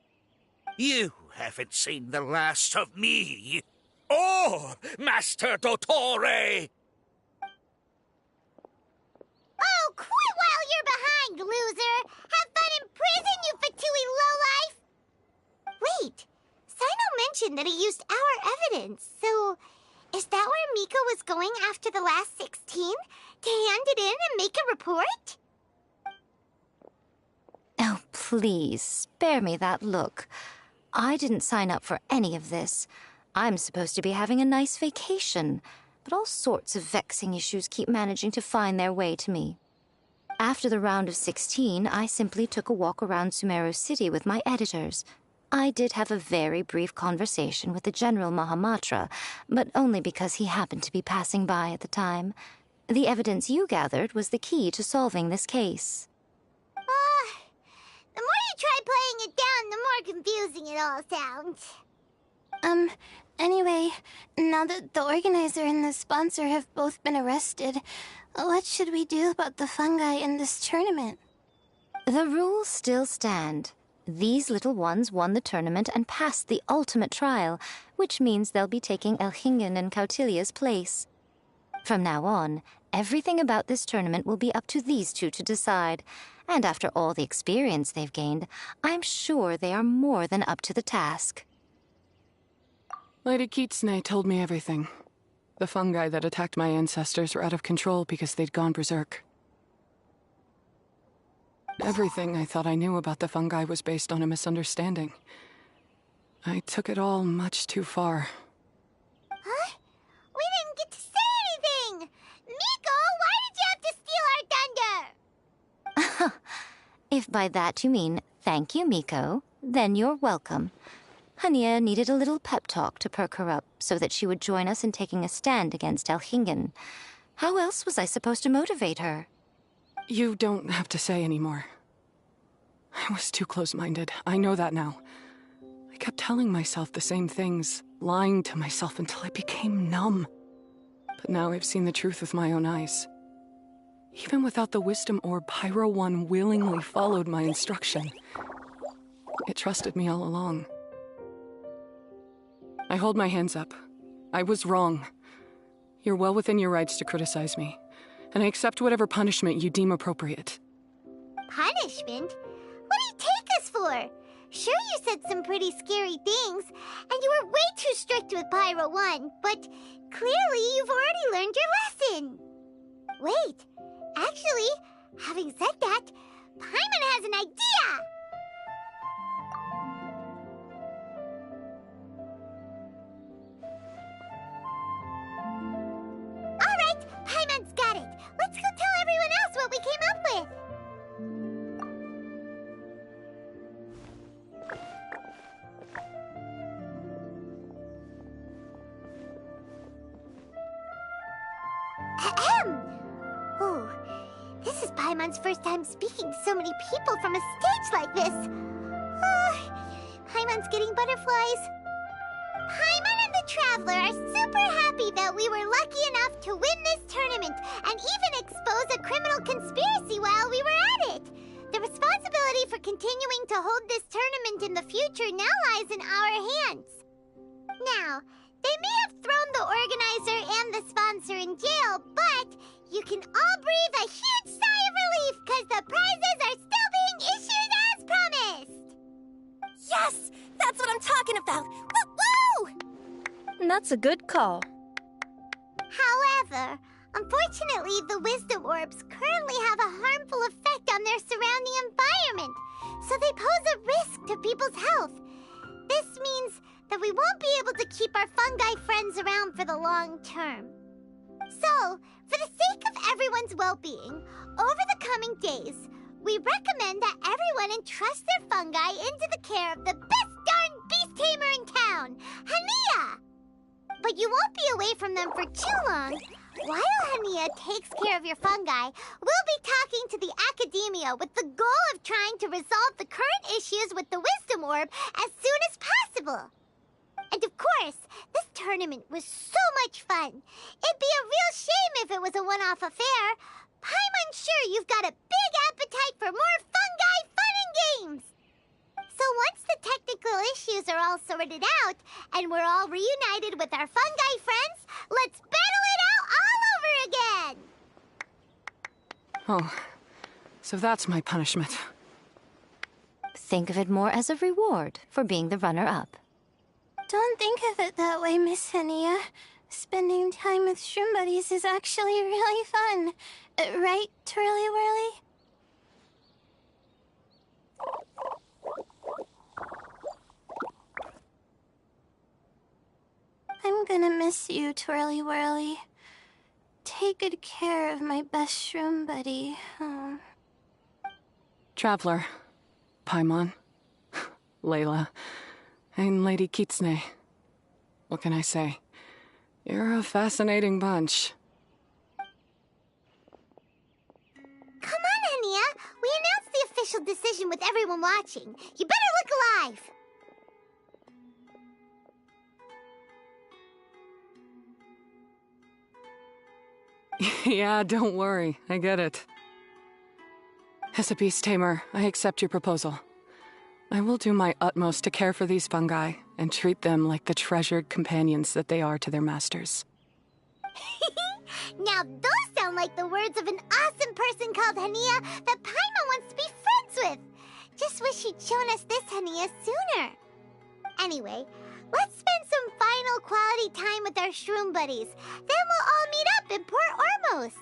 You haven't seen the last of me. Or Master Dottore! Oh, quit while you're behind, loser! Have fun in prison, you fatui lowlife! Wait, Sino mentioned that he used our evidence, so is that where Miko was going after the last 16? To hand it in and make a report? Oh, please, spare me that look. I didn't sign up for any of this. I'm supposed to be having a nice vacation, but all sorts of vexing issues keep managing to find their way to me. After the round of 16, I simply took a walk around Sumeru City with my editors. I did have a very brief conversation with the General Mahamatra, but only because he happened to be passing by at the time. The evidence you gathered was the key to solving this case. The more you try playing it down, the more confusing it all sounds. Anyway, now that the organizer and the sponsor have both been arrested, what should we do about the fungi in this tournament? The rules still stand. These little ones won the tournament and passed the ultimate trial, which means they'll be taking Elhingen and Cautilia's place. From now on, everything about this tournament will be up to these two to decide. And after all the experience they've gained, I'm sure they are more than up to the task. Lady Kitsune told me everything. The fungi that attacked my ancestors were out of control because they'd gone berserk. Everything I thought I knew about the fungi was based on a misunderstanding. I took it all much too far. Huh? We didn't get to say anything! Miko, why did you have to steal our thunder? If by that you mean thank you, Miko, then you're welcome. Hania needed a little pep talk to perk her up so that she would join us in taking a stand against Elhingen. How else was I supposed to motivate her? You don't have to say anymore. I was too close-minded. I know that now. I kept telling myself the same things, lying to myself until I became numb. But now I've seen the truth with my own eyes. Even without the wisdom orb, Pyro 1 willingly followed my instruction. It trusted me all along. I hold my hands up. I was wrong. You're well within your rights to criticize me, and I accept whatever punishment you deem appropriate. Punishment? What do you take us for? Sure, you said some pretty scary things, and you were way too strict with Pyro 1, but clearly you've already learned your lesson. Wait, actually, having said that, Paimon has an idea! Alright, Paimon's got it. Let's go tell everyone else what we came up with. Ahem! Oh, this is Paimon's first time speaking to so many people from a stage like this. Paimon's getting butterflies. Paimon and the Traveler are super happy that we were lucky enough to win this tournament and even expose a criminal conspiracy while we were at it. The responsibility for continuing to hold this tournament in the future now lies in our hands. Now, they may have thrown the organizer and the sponsor in jail, but you can all breathe a huge sigh of relief because the prizes are still being issued as promised! Yes! That's what I'm talking about! Woo-woo! That's a good call. However, unfortunately, the wisdom orbs currently have a harmful effect on their surrounding environment, so they pose a risk to people's health. This means that we won't be able to keep our fungi friends around for the long term. So, for the sake of everyone's well-being, over the coming days, we recommend that everyone entrust their fungi into the care of the best darn beast tamer in town, Hania! But you won't be away from them for too long. While Hania takes care of your fungi, we'll be talking to the academia with the goal of trying to resolve the current issues with the wisdom orb as soon as possible. And of course, this tournament was so much fun. It'd be a real shame if it was a one-off affair. Paimon's sure you've got a big appetite for more fungi fun and games! So once the technical issues are all sorted out, and we're all reunited with our fungi friends, let's battle it out all over again! Oh, so that's my punishment. Think of it more as a reward for being the runner-up. Don't think of it that way, Miss Henia. Spending time with shroom buddies is actually really fun. Right, Twirly Whirly? I'm gonna miss you, Twirly Whirly. Take good care of my best shroom buddy. Oh. Traveler, Paimon, Layla, and Lady Kitsune. What can I say? You're a fascinating bunch. Come on, Henia. We announced the official decision with everyone watching. You better look alive. Yeah, don't worry. I get it. As a beast tamer, I accept your proposal. I will do my utmost to care for these fungi and treat them like the treasured companions that they are to their masters. Now those sound like the words of an awesome person called Henia that Paimon wants to be friends with. Just wish she'd shown us this Henia sooner. Anyway, let's spend some final quality time with our shroom buddies. Then we'll all meet up in Port Ormos.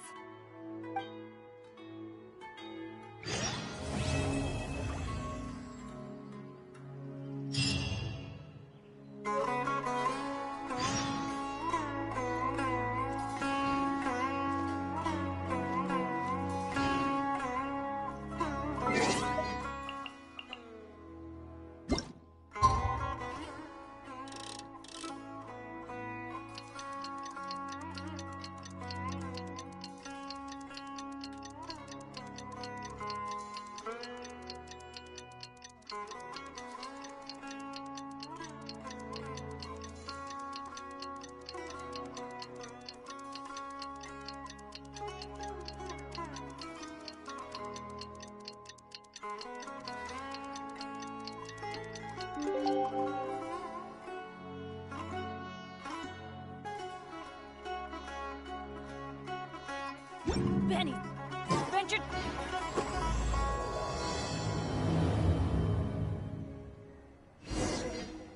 Benny, venture.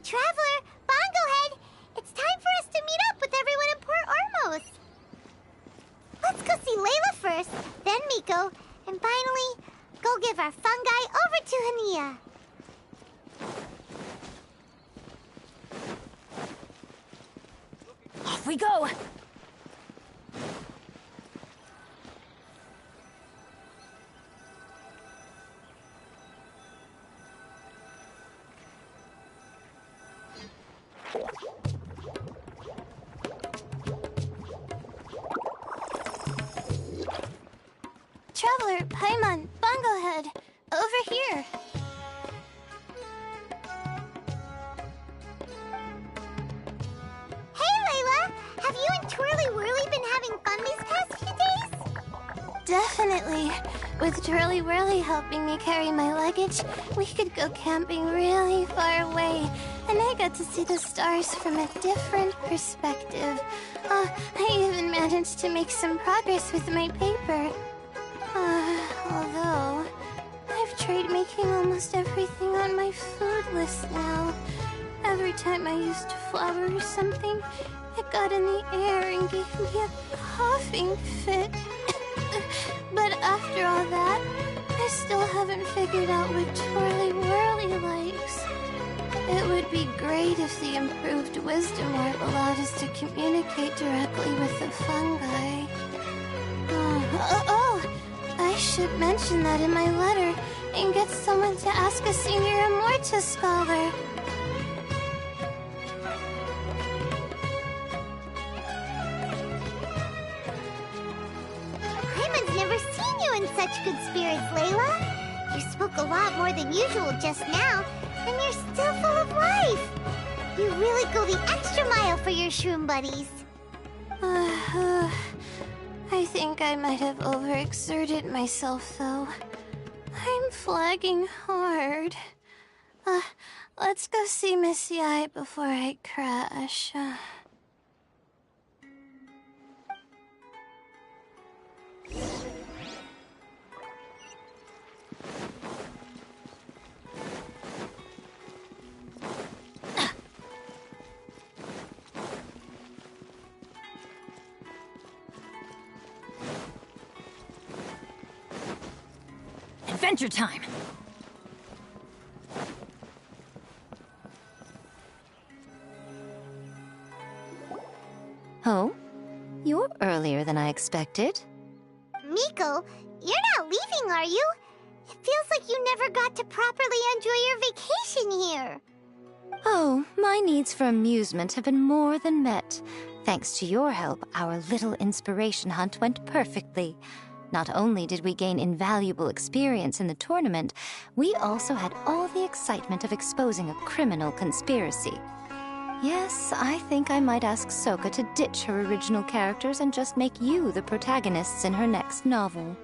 Traveler, Bongohead, it's time for us to meet up with everyone in Port Ormos. Let's go see Layla first, then Miko, and finally, go give our fungi over to Henia. Off we go. Traveler, Paimon, Bongohead, over here. Hey, Layla! Have you and Twirly Whirly been having fun these past few days? Definitely. With Twirly Whirly helping me carry my luggage, we could go camping really far away. And I got to see the stars from a different perspective. I even managed to make some progress with my paper. Although, I've tried making almost everything on my food list now. Every time I used flour or something, it got in the air and gave me a coughing fit. But after all that, I still haven't figured out what Twirly Whirly likes. It would be great if the improved wisdom orb allowed us to communicate directly with the fungi. I should mention that in my letter and get someone to ask a senior Immortus scholar. Paimon's never seen you in such good spirits, Layla. You spoke a lot more than usual just now, and you're still full of life. You really go the extra mile for your shroom buddies. I think I might have overexerted myself, though. I'm flagging hard. Let's go see Missy Eye before I crash. Adventure time! Oh? You're earlier than I expected. Miko, you're not leaving, are you? It feels like you never got to properly enjoy your vacation here. Oh, my needs for amusement have been more than met. Thanks to your help, our little inspiration hunt went perfectly. Not only did we gain invaluable experience in the tournament, we also had all the excitement of exposing a criminal conspiracy. Yes, I think I might ask Sokka to ditch her original characters and just make you the protagonists in her next novel.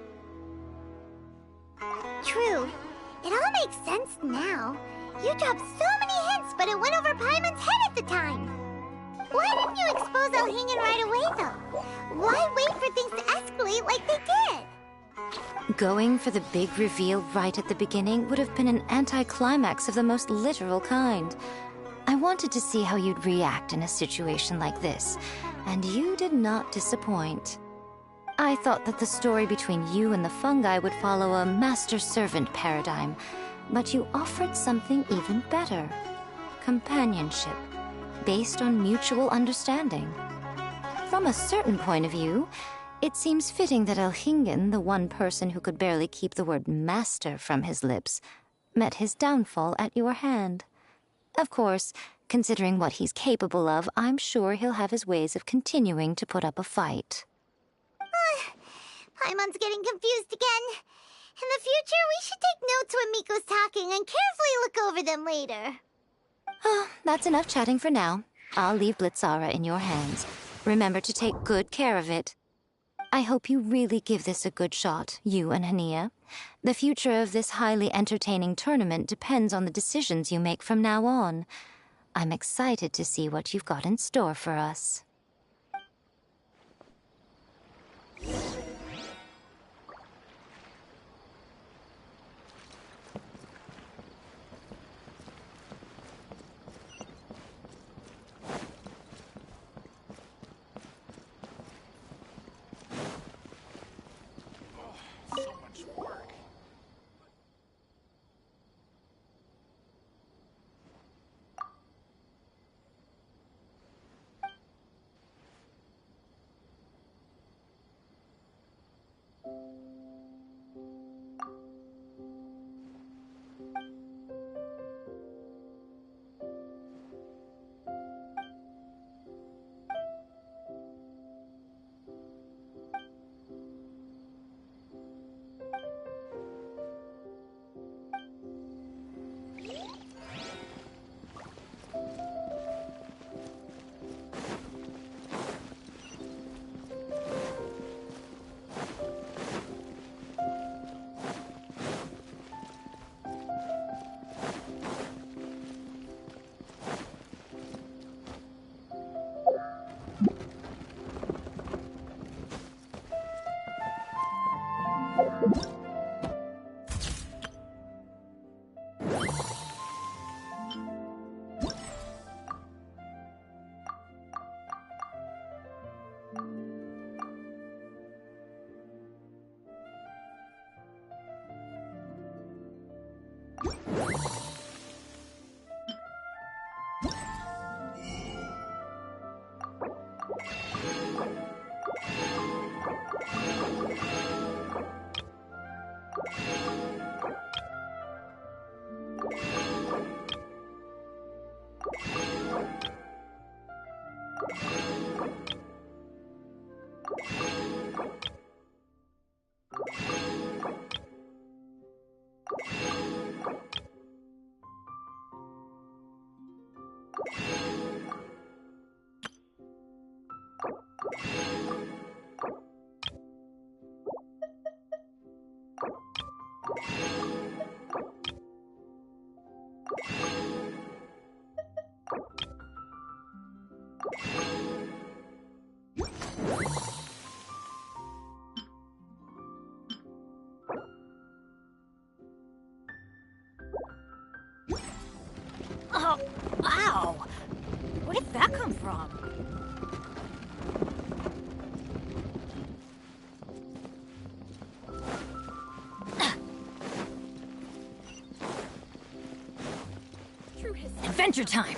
True. It all makes sense now. You dropped so many hints, but it went over Paimon's head at the time. Why didn't you expose Elhingen right away, though? Why wait for things to escalate like they did? Going for the big reveal right at the beginning would have been an anticlimax of the most literal kind. I wanted to see how you'd react in a situation like this, and you did not disappoint. I thought that the story between you and the fungi would follow a master-servant paradigm, but you offered something even better. Companionship, based on mutual understanding. From a certain point of view, it seems fitting that Elhingen, the one person who could barely keep the word master from his lips, met his downfall at your hand. Of course, considering what he's capable of, I'm sure he'll have his ways of continuing to put up a fight. Paimon's getting confused again. In the future, we should take notes when Miko's talking and carefully look over them later. That's enough chatting for now. I'll leave Blitzara in your hands. Remember to take good care of it. I hope you really give this a good shot, you and Hania. The future of this highly entertaining tournament depends on the decisions you make from now on. I'm excited to see what you've got in store for us. come from? Adventure time!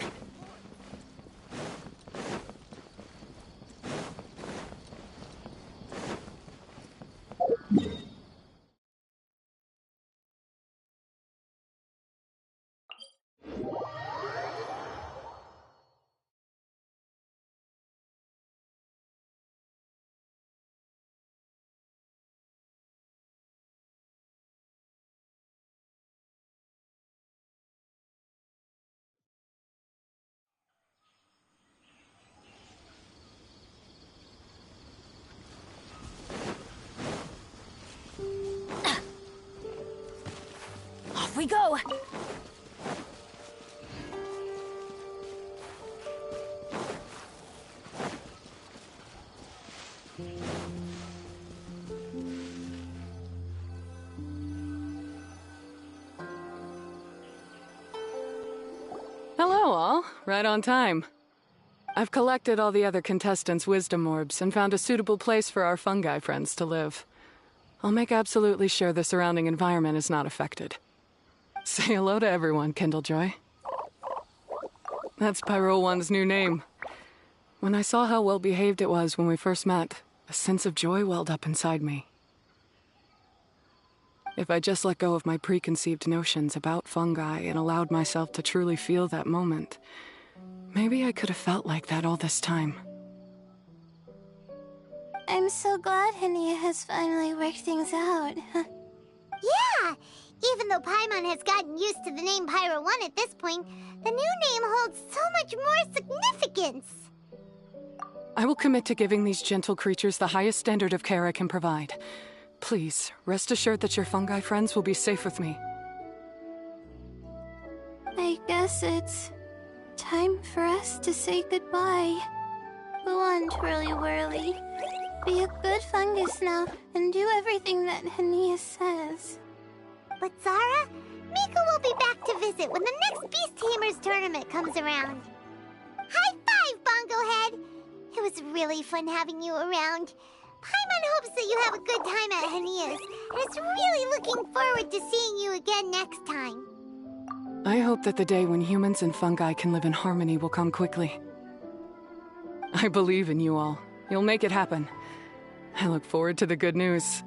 Off we go! Hello, all. Right on time. I've collected all the other contestants' wisdom orbs and found a suitable place for our fungi friends to live. I'll make absolutely sure the surrounding environment is not affected. Say hello to everyone, Kindlejoy. That's Pyro One's new name. When I saw how well behaved it was when we first met, a sense of joy welled up inside me. If I just let go of my preconceived notions about fungi and allowed myself to truly feel that moment, maybe I could have felt like that all this time. I'm so glad Henia has finally worked things out. Yeah! Even though Paimon has gotten used to the name Pyro 1 at this point, the new name holds so much more significance! I will commit to giving these gentle creatures the highest standard of care I can provide. Please, rest assured that your fungi friends will be safe with me. I guess it's time for us to say goodbye. Go on, Twirly Whirly. Be a good fungus now and do everything that Henia says. But Zara, Mika will be back to visit when the next Beast Tamers tournament comes around. High five, Bongo Head! It was really fun having you around. Paimon hopes that you have a good time at Henia's, and is really looking forward to seeing you again next time. I hope that the day when humans and fungi can live in harmony will come quickly. I believe in you all. You'll make it happen. I look forward to the good news.